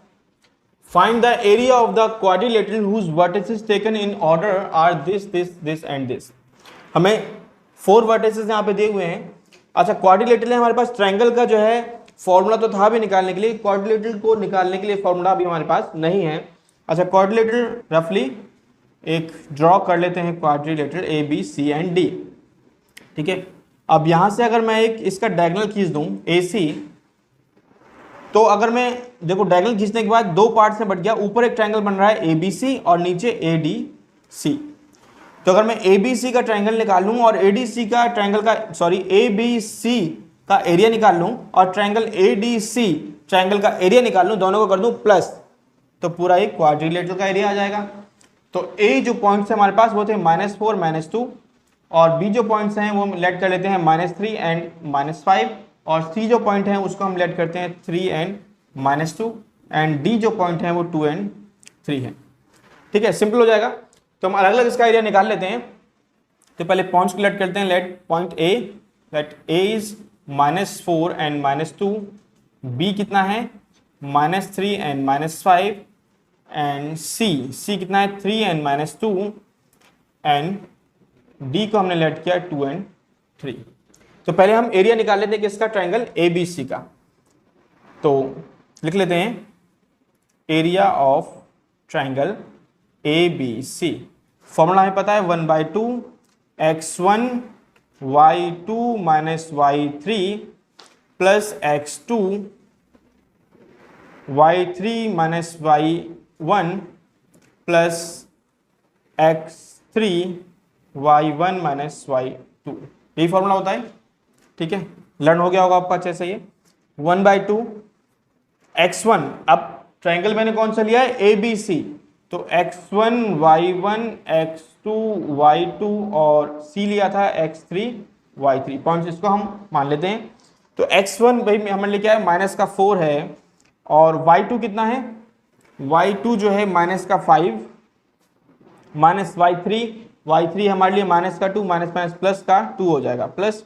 find the area of the quadrilateral whose vertices taken in order are this and this. हमें 4 वर्टिसेस यहाँ पे दिए हुए हैं। अच्छा, क्वाड्रिलेटरल है हमारे पास, ट्रायंगल का जो है फॉर्मूला तो था भी निकालने के लिए, क्वाड्रिलेटरल को निकालने के लिए फॉर्मूला भी हमारे पास नहीं है। अच्छा, क्वाड्रिलेटरल रफली एक ड्रॉ कर लेते हैं, क्वाड्रिलेटरल ABC एंड D। ठीक है, अब यहां से अगर मैं एक इसका डायगोनल खींच दूं AC, तो अगर मैं देखो डायगोनल खींचने के बाद 2 पार्ट में बट गया, ऊपर एक ट्रायंगल बन रहा है ABC और नीचे ADC। तो अगर मैं ABC का ट्रायंगल निकाल लूं और ADC का ट्रायंगल का ABC का एरिया निकाल लूं और ट्रायंगल ADC ट्रायंगल का एरिया निकाल लूं, दोनों को कर दूं प्लस, तो पूरा एक क्वाड्रिलेटरल का एरिया आ जाएगा। तो A जो पॉइंट्स है हमारे पास वो थे -4 -2, और B जो पॉइंट्स हैं वो हम लेट कर लेते हैं -3 एंड -5, और C जो पॉइंट है उसको हम लेट करते हैं 3 एंड -2, एंड D जो पॉइंट है वो 2 एंड 3 है। ठीक है, सिंपल हो जाएगा। तो हम अलग अलग इसका एरिया निकाल लेते हैं। तो पहले पॉइंट्स को लेट करते हैं, let point A, let A is -4 and -2, B कितना है -3 एंड -5, एंड C कितना है 3 एंड -2, एंड D को हमने लेट किया 2 एंड 3। तो पहले हम एरिया निकाल लेते हैं किसका, ट्रायंगल ABC का। तो लिख लेते हैं area of triangle ABC। Formula हमें पता है 1/2 x1 y2 minus y3 plus x2 y3 minus y1 plus x3 y1 minus y2, यही फॉर्मूला होता है। ठीक है, लर्न हो गया होगा आपका अच्छे से ये। 1/2 x1, अब ट्रायंगल मैंने कौन सा लिया है, ABC, तो x1 y1 x2 y2 और c लिया था x3 y3, पॉइंट्स इसको हम मान लेते हैं। तो x1 भाई हमने लिखा है -4 है, और y2 कितना है, y2 जो है -5 माइनस y3 हमारे लिए -2 माइनस प्लस का 2 हो जाएगा, प्लस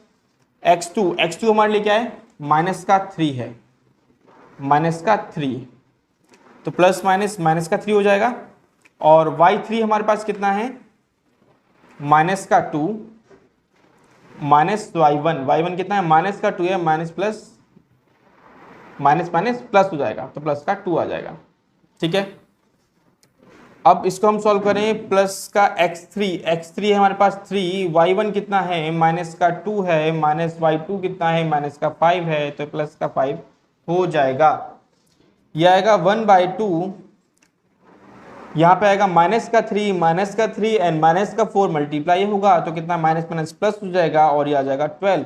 x2 हमारे लिए क्या है, -3 है, -3, तो प्लस -3 हो जाएगा। और y3 हमारे पास कितना है, -2 माइनस y1 कितना है, -2 है, माइनस प्लस हो जाएगा, तो प्लस का 2 आ जाएगा। ठीक है, अब इसको हम सॉल्व करें, प्लस का x3 है हमारे पास 3, y1 कितना है, -2 है, माइनस y2 कितना है, -5 है, तो प्लस का 5 हो जाएगा। यह आएगा 1/2, यहाँ पे आएगा -3 एंड -4 मल्टीप्लाई होगा, तो कितना माइनस प्लस हो जाएगा, और ये आ जाएगा 12,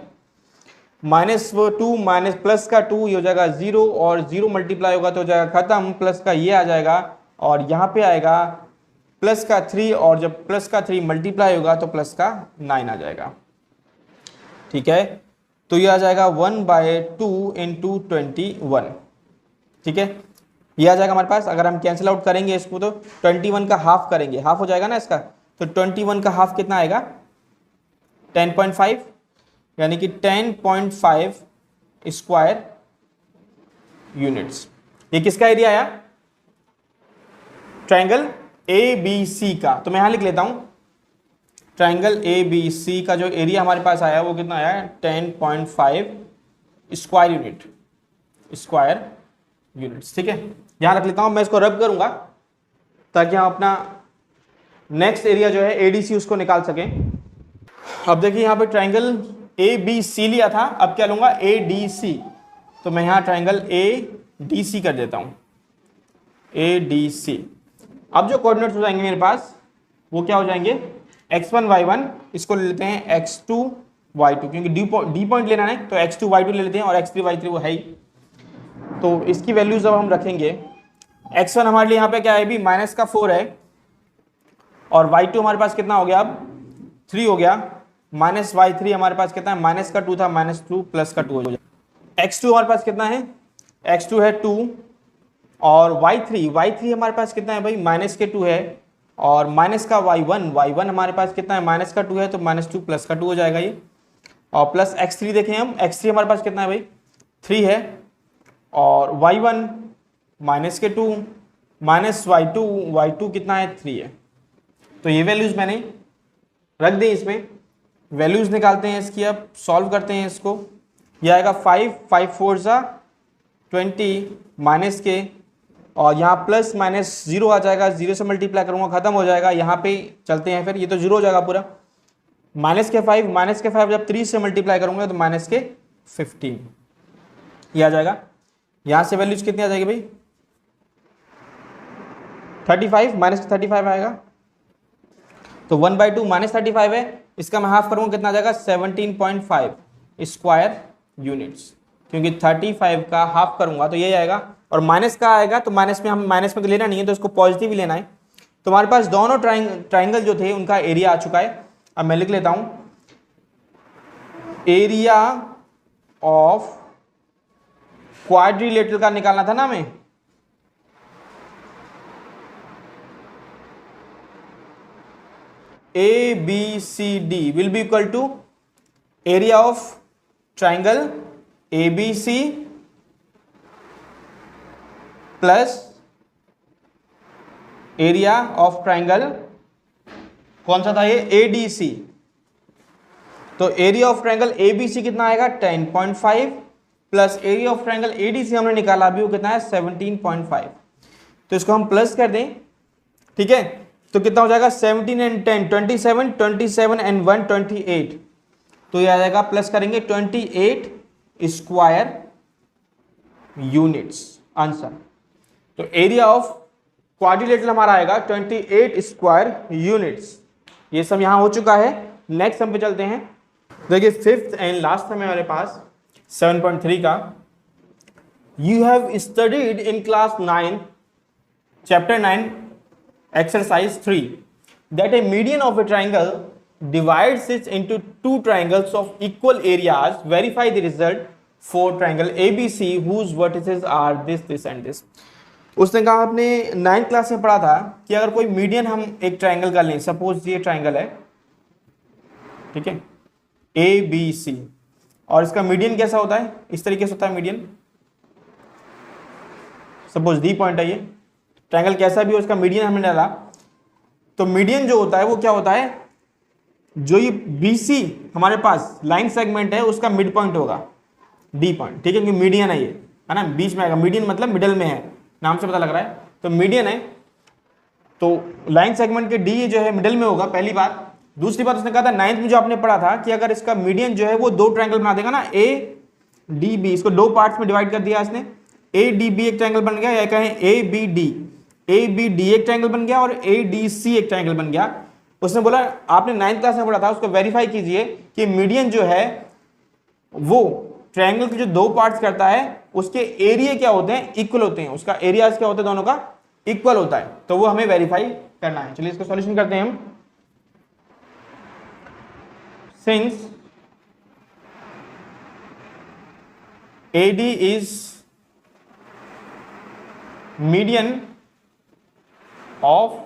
-2 माइनस प्लस का 2, ये हो जाएगा 0, और 0 मल्टीप्लाई होगा तो हो जाएगा खत्म, प्लस का ये आ जाएगा, और यहाँ पे आएगा प्लस का 3, और जब प्लस का 3 मल्टीप्लाई होगा तो प्लस का 9 आ जाएगा। ठीक है, तो ये आ जाएगा 1/2 इंटू 21। ठीक है, ये आ जाएगा हमारे पास। अगर हम कैंसिल आउट करेंगे इसको तो 21 का हाफ करेंगे, हाफ हो जाएगा ना इसका, तो 21 का हाफ कितना आएगा, 10.5, यानी कि 10.5 स्क्वायर यूनिट्स। ये किसका एरिया आया, ट्रायंगल ABC का। तो मैं यहां लिख लेता हूं, ट्रायंगल ABC का जो एरिया हमारे पास आया वो कितना आया, 10.5 स्क्वायर यूनिट्स। ठीक है, यहां रख लेता हूं, मैं इसको रब करूंगा ताकि हम अपना नेक्स्ट एरिया जो है ADC उसको निकाल सकें। अब देखिए यहाँ पे ट्रायंगल ABC लिया था, अब क्या लूंगा, ADC, तो मैं यहाँ ट्रायंगल ADC कर देता हूँ, ADC। अब जो कोऑर्डिनेट्स हो जाएंगे मेरे पास वो क्या हो जाएंगे, x1 y1, इसको ले लेते हैं x2 y2, क्योंकि डी पॉइंट लेना है तो x2 y2 ले लेते हैं, और x3 y3 वो है ही, तो इसकी वैल्यूज जब हम रखेंगे, x1 हमारे लिए यहाँ पे क्या है भी, -4 है, और y2 हमारे पास कितना हो गया, अब 3 हो गया, माइनस y3 हमारे पास कितना है, -2 था, -2 प्लस का 2 हो जाएगा। x2 हमारे पास कितना है, x2 है 2, और y3 हमारे पास कितना है भाई, -2 है, और माइनस का y1 हमारे पास कितना है, -2 है, तो -2 प्लस का 2 हो जाएगा ये, और प्लस x3 देखें हम, x3 हमारे पास कितना है भाई, 3 है, और y1 -2 माइनस y2 कितना है, 3 है। तो ये वैल्यूज मैंने रख दी, इसमें वैल्यूज निकालते हैं इसकी, अब सॉल्व करते हैं इसको। ये आएगा 5 4 सा 20 माइनस के, और यहाँ प्लस माइनस 0 आ जाएगा, 0 से मल्टीप्लाई करूँगा खत्म हो जाएगा। यहाँ पे चलते हैं फिर, ये तो 0 हो जाएगा पूरा, -5 जब 3 से मल्टीप्लाई करूँगा तो -15 ये आ जाएगा। यहाँ से वैल्यूज कितनी आ जाएगी भाई, 35 -35 आएगा, तो 1/2 -35 है, इसका मैं हाफ करूँगा कितना आ जाएगा, 17.5 स्क्वायर यूनिट्स, क्योंकि 35 का हाफ करूँगा तो ये आएगा, और माइनस का आएगा तो माइनस में तो लेना नहीं है, तो इसको पॉजिटिव ही लेना है। तो हमारे पास दोनों ट्राइंगल जो थे उनका एरिया आ चुका है। अब मैं लिख लेता हूं, एरिया ऑफ क्वाड्रिलेटरल का निकालना था ना हमें, ABCD will be equal to area of triangle ABC plus area of triangle, कौन सा था ये, ADC। तो एरिया ऑफ ट्राइंगल ABC कितना आएगा, 10.5 plus area of triangle ADC हमने निकाला अभी, वो कितना है, 17.5। तो इसको हम प्लस कर दें, ठीक है, तो कितना हो जाएगा, 17 एंड 10 27 एंड 1 28, तो ये आ जाएगा, प्लस करेंगे 28 स्क्वायर यूनिट्स आंसर। तो एरिया ऑफ क्वाड्रिलेटरल हमारा आएगा 28 स्क्वायर यूनिट्स। ये सब यहाँ हो चुका है। नेक्स्ट हम पे चलते हैं। देखिए फिफ्थ एंड लास्ट है हमारे पास 7.3 का। You have studied in class 9 chapter 9 exercise 3 that a median of a triangle divides it into two triangles of equal areas. Verify the result for triangle ABC whose vertices are this and this. उसने कहा आपने 9th class में पढ़ा था कि अगर कोई median हम एक ट्राइंगल का लें, सपोज ये ट्राइंगल है, ठीक है, ABC, और इसका मीडियन कैसा होता है, इस तरीके से होता है मीडियन। सपोज डी पॉइंट है, ये ट्रायंगल कैसा भी हो उसका मीडियन हमने डाला, तो मीडियन जो होता है वो क्या होता है, जो ये BC हमारे पास लाइन सेगमेंट है उसका मिड पॉइंट होगा डी पॉइंट, ठीक है, क्योंकि मीडियन है ये, है ना, बीच में आएगा। मीडियन मतलब मिडल में है, नाम से पता लग रहा है, तो मीडियन है, तो लाइन सेगमेंट के डी जो है मिडल में होगा, पहली बात। दूसरी बात उसने कहा था 9th में जो आपने पढ़ा था कि अगर इसका मीडियन जो है वो दो ट्रायंगल बना देगा ना, ADB, इसको दो पार्ट्स में डिवाइड कर दिया इसने, ADB एक ट्रायंगल बन गया, या कहें ABD एक ट्रायंगल बन गया और ADC एक ट्रायंगल बन गया। उसने बोला आपने 9th क्लास में पढ़ा था, उसको वेरीफाई कीजिए कि मीडियन जो है वो ट्रायंगल के जो दो पार्ट्स करता है उसके एरिया क्या होते हैं, इक्वल होते हैं, उसका एरियाज क्या होता है, दोनों का इक्वल होता है, तो वो हमें वेरीफाई करना है। चलिए इसका सॉल्यूशन करते हैं हम। Since AD is median of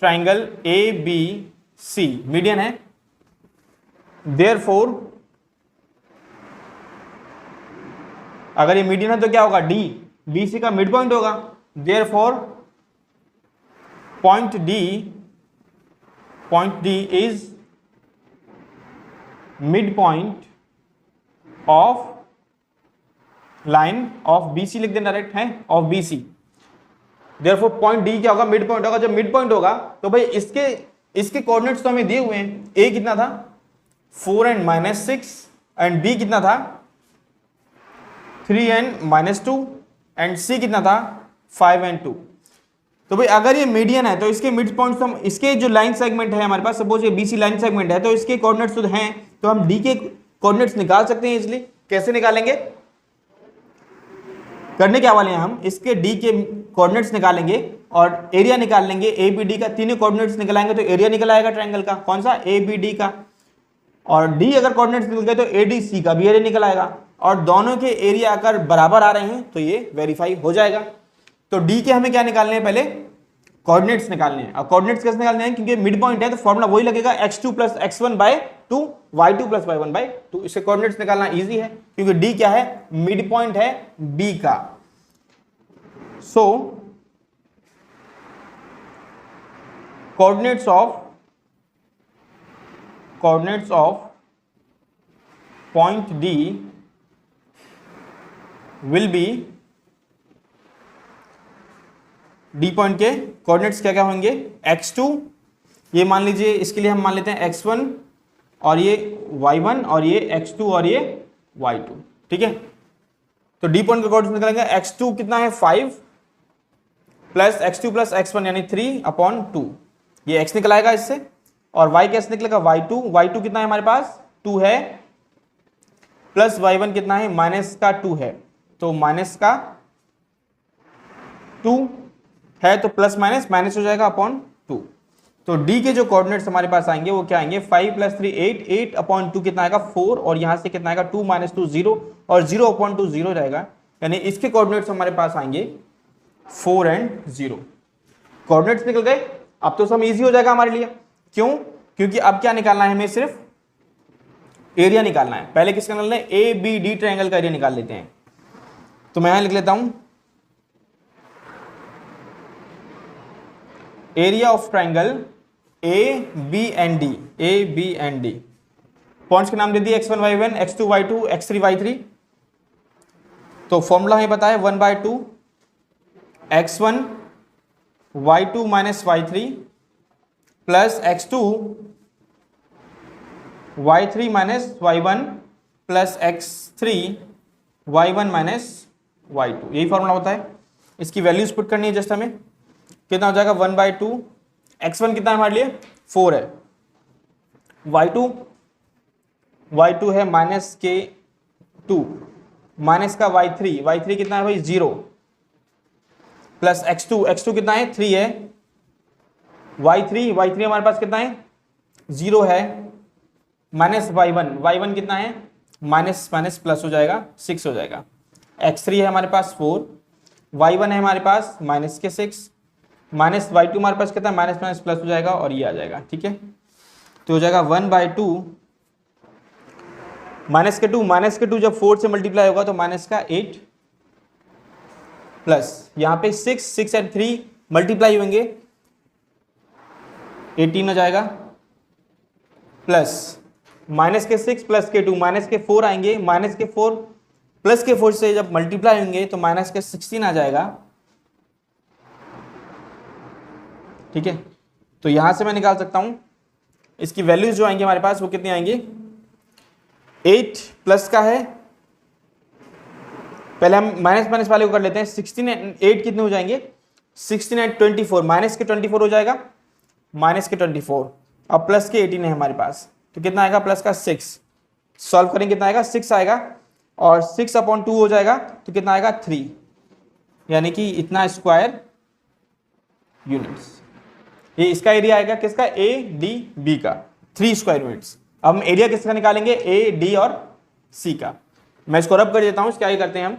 triangle ABC, median है, देयरफॉर अगर ये मीडियन है तो क्या होगा, D BC का मिड पॉइंट होगा, therefore point D is mid point of line of BC, लिख देना डायरेक्ट है, of BC। Therefore point D क्या होगा, मिड पॉइंट होगा। जब मिड पॉइंट होगा तो भाई इसके कोऑर्डिनेट्स तो हमें दिए हुए हैं, A कितना था 4 and -6 एंड B कितना था 3 and -2 एंड C कितना था 5 and 2। तो भाई अगर ये मीडियन है तो इसके मिड पॉइंट्स हम, इसके जो लाइन सेगमेंट है हमारे पास, सपोज ये BC लाइन सेगमेंट है, तो इसके कोऑर्डिनेट्स तो हैं, तो हम D के कोऑर्डिनेट्स निकाल सकते हैं इजीली। कैसे निकालेंगे, करने क्या वाले हैं हम, इसके D के कोऑर्डिनेट्स निकालेंगे और एरिया निकाल लेंगे ABD का, तीनों कोऑर्डिनेट्स निकालेंगे तो एरिया निकल आएगा ट्रायंगल का, कौन सा, ABD का। और D अगर कोऑर्डिनेट्स निकल गए तो ADC का भी एरिया निकल आएगा, और दोनों के एरिया अगर बराबर आ रहे हैं तो ये वेरीफाई हो जाएगा। तो D के हमें क्या निकालने हैं, पहले कोऑर्डिनेट्स निकालने हैं। और कोऑर्डिनेट्स कैसे निकालने हैं, क्योंकि मिड पॉइंट है तो फॉर्मूला वही लगेगा, x2 + x1/2 y2 + y1/2। इससे कोऑर्डिनेट्स निकालना इजी है क्योंकि D क्या है, मिड पॉइंट है B का। So coordinates of point D will be, D point के कोऑर्डिनेट्स क्या क्या होंगे, x2, ये मान लीजिए इसके लिए हम मान लेते हैं x1 और ये y1 और ये x2 और ये y2, ठीक है। तो D पॉइंट के कोऑर्डिनेट्स निकलेंगे, x2 कितना है 5 प्लस x2 + x1 यानी 3/2, ये x निकल आएगा इससे, और y कैसे निकलेगा, y2 कितना है हमारे पास 2 है, प्लस y1 कितना है -2 है, तो -2 है तो प्लस माइनस हो जाएगा /2। तो D के जो कोऑर्डिनेट्स हमारे पास आएंगे वो क्या आएंगे, 5 + 3 8/2 कितना आएगा 4, और यहां से कितना आएगा 2 - 2 0, और 0/2 0 रहेगा, यानी इसके कोऑर्डिनेट्स हमारे पास आएंगे 4 and 0। कोऑर्डिनेट्स निकल गए, अब तो सब इजी हो जाएगा हमारे लिए। क्यों, क्योंकि अब क्या निकालना है हमें, सिर्फ एरिया निकालना है। पहले किसका निकालना है, ABD ट्रायंगल का एरिया निकाल लेते हैं। तो मैं यहां लिख लेता हूं, area of triangle ABD points के नाम दे दिए x1 y1 x2 y2 x3 y3। तो फॉर्मूला हमें पता है 1/2 x1 y2 - y3 plus x2 y3 - y1 plus x3 y1 - y2, यही फॉर्मूला होता है। इसकी वैल्यूज पुट करनी है जस्ट हमें, कितना हो जाएगा 1/2, x1 कितना है हमारे लिए 4 है, y2 है -k2 माइनस का y3 कितना है भाई 0 प्लस x2 कितना है 3 है, y3 हमारे पास कितना है 0 है, माइनस y1 कितना है माइनस प्लस हो जाएगा 6 हो जाएगा, x3 है हमारे पास 4, y1 है हमारे पास -6, माइनस y2 हमारे पास कितना है माइनस प्लस हो जाएगा और ये आ जाएगा। ठीक है, तो हो जाएगा 1/2 -2 जब 4 से मल्टीप्लाई होगा तो -8 प्लस यहाँ पे 6 एंड 3 मल्टीप्लाई होंगे 18 हो जाएगा, प्लस -6 प्लस -2 -4 आएंगे, -4 प्लस -4 से जब मल्टीप्लाई होंगे तो -16 आ जाएगा। ठीक है, तो यहां से मैं निकाल सकता हूं इसकी वैल्यूज जो आएंगे हमारे पास वो कितनी आएंगी, 8 प्लस का है, पहले हम माइनस वाले को कर लेते हैं, 16 एंड 8 कितने हो जाएंगे 16 एंड 24 -24 हो जाएगा, -24 अब प्लस के 18 है हमारे पास तो कितना आएगा प्लस का 6, सॉल्व करेंगे कितना आएगा 6 आएगा और 6/2 हो जाएगा तो कितना आएगा 3, यानी कि इतना स्क्वायर यूनिट्स। ये इसका एरिया आएगा किसका ADB का 3 स्क्वायर यूनिट्स। अब हम एरिया किसका निकालेंगे AD और C का। मैं इसको रब कर देता हूं, क्या करते हैं हम,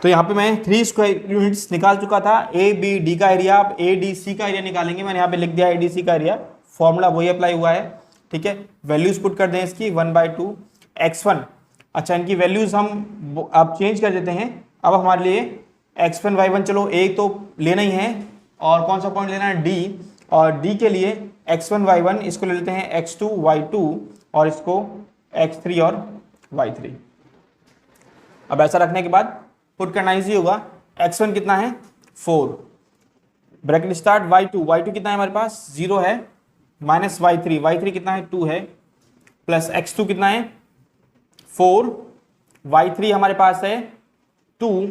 तो यहाँ पे मैं 3 स्क्वायर यूनिट्स निकाल चुका था, ABD का एरिया, अब ADC का एरिया निकालेंगे। मैंने यहाँ पे लिख दिया ADC का एरिया, फॉर्मूला वही अप्लाई हुआ है। ठीक है, वैल्यूज पुट कर दें इसकी 1/2 x1, अच्छा इनकी वैल्यूज हम अब चेंज कर देते हैं। अब हमारे लिए x1 y1 चलो a तो लेना ही है और कौन सा पॉइंट लेना है D, और D के लिए x1 y1 इसको ले लेते हैं x2 y2 और इसको x3 और y3। अब ऐसा रखने के बाद पुट करना इजी होगा, x1 कितना है 4 ब्रैकेट स्टार्ट, y2 कितना है हमारे पास 0 है, माइनस y3 कितना है 2 है, प्लस x2 कितना है 4, y3 हमारे पास है 2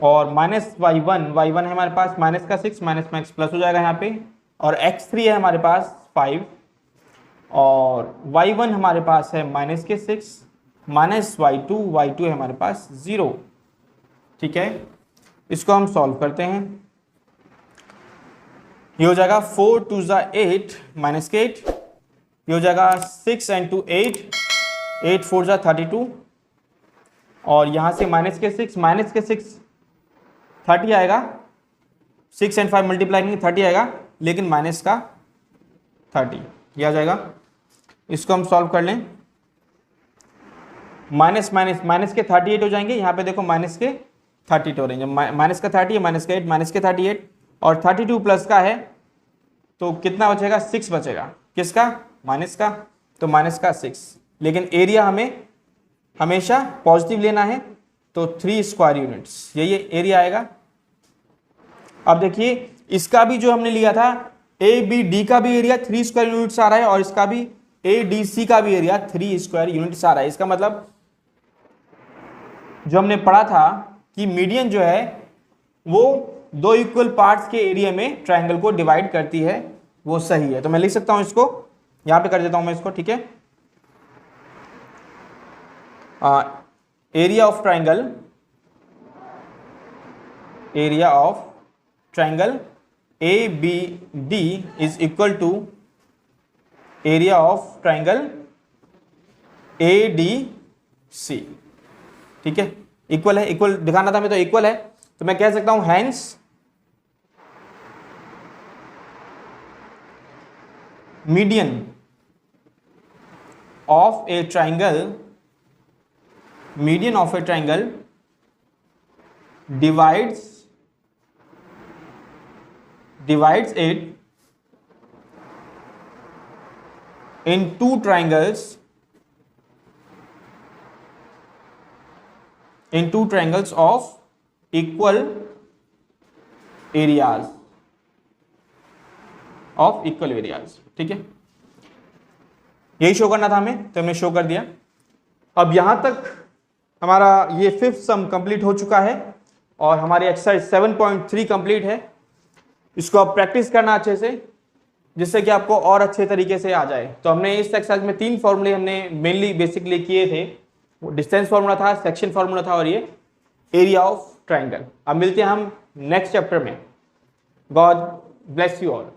और माइनस y1 है हमारे पास माइनस का 6 माइनस प्लस हो जाएगा यहाँ पे, और x3 है हमारे पास 5 और y1 हमारे पास है माइनस के 6 माइनस y2 है हमारे पास 0। ठीक है, इसको हम सॉल्व करते हैं, ये हो जाएगा 4 2 8 माइनस के 8, ये हो जाएगा 6 एंड 2 8, 8 4 32 और यहाँ से माइनस के 6 30 आएगा, 6 एंड 5 मल्टीप्लाई करेंगे 30 आएगा, लेकिन माइनस का 30 ये आ जाएगा। इसको हम सॉल्व कर लें, माइनस के 38 हो जाएंगे, यहाँ पे देखो माइनस के 32 हो रहेंगे, माइनस का 30 माइनस का 8 माइनस के 38 और 32 प्लस का है तो कितना बचेगा 6 बचेगा, किसका माइनस का, तो माइनस का 6, लेकिन एरिया हमें हमेशा पॉजिटिव लेना है तो 3 स्क्वायर यूनिट्स यही एरिया आएगा। अब देखिए इसका भी जो हमने लिया था ABD का भी एरिया 3 स्क्वायर यूनिट्स आ रहा है और इसका भी ADC का भी एरिया 3 स्क्वायर यूनिट्स आ रहा है। इसका मतलब जो हमने पढ़ा था कि मीडियन जो है वो 2 इक्वल पार्ट्स के एरिया में ट्रायंगल को डिवाइड करती है, वो सही है। तो मैं लिख सकता हूं इसको, यहां पे कर देता हूं मैं इसको। ठीक है, area of triangle ABD is equal to area of triangle ADC। ठीक है, इक्वल है, इक्वल दिखाना था हमें तो इक्वल है, तो मैं कह सकता हूं hence median of a triangle divides it in two triangles of equal areas ठीक है, यही शो करना था हमें, तो हमने शो कर दिया। अब यहां तक हमारा ये 5th सम कंप्लीट हो चुका है और हमारी एक्सरसाइज 7.3 कंप्लीट है। इसको आप प्रैक्टिस करना अच्छे से, जिससे कि आपको और अच्छे तरीके से आ जाए। तो हमने इस एक्सरसाइज में 3 फॉर्मूले हमने मेनली बेसिकली किए थे। डिस्टेंस फॉर्मूला था, सेक्शन फॉर्मूला था और ये एरिया ऑफ ट्राइंगल। अब मिलते हैं हम नेक्स्ट चैप्टर में। God bless you all.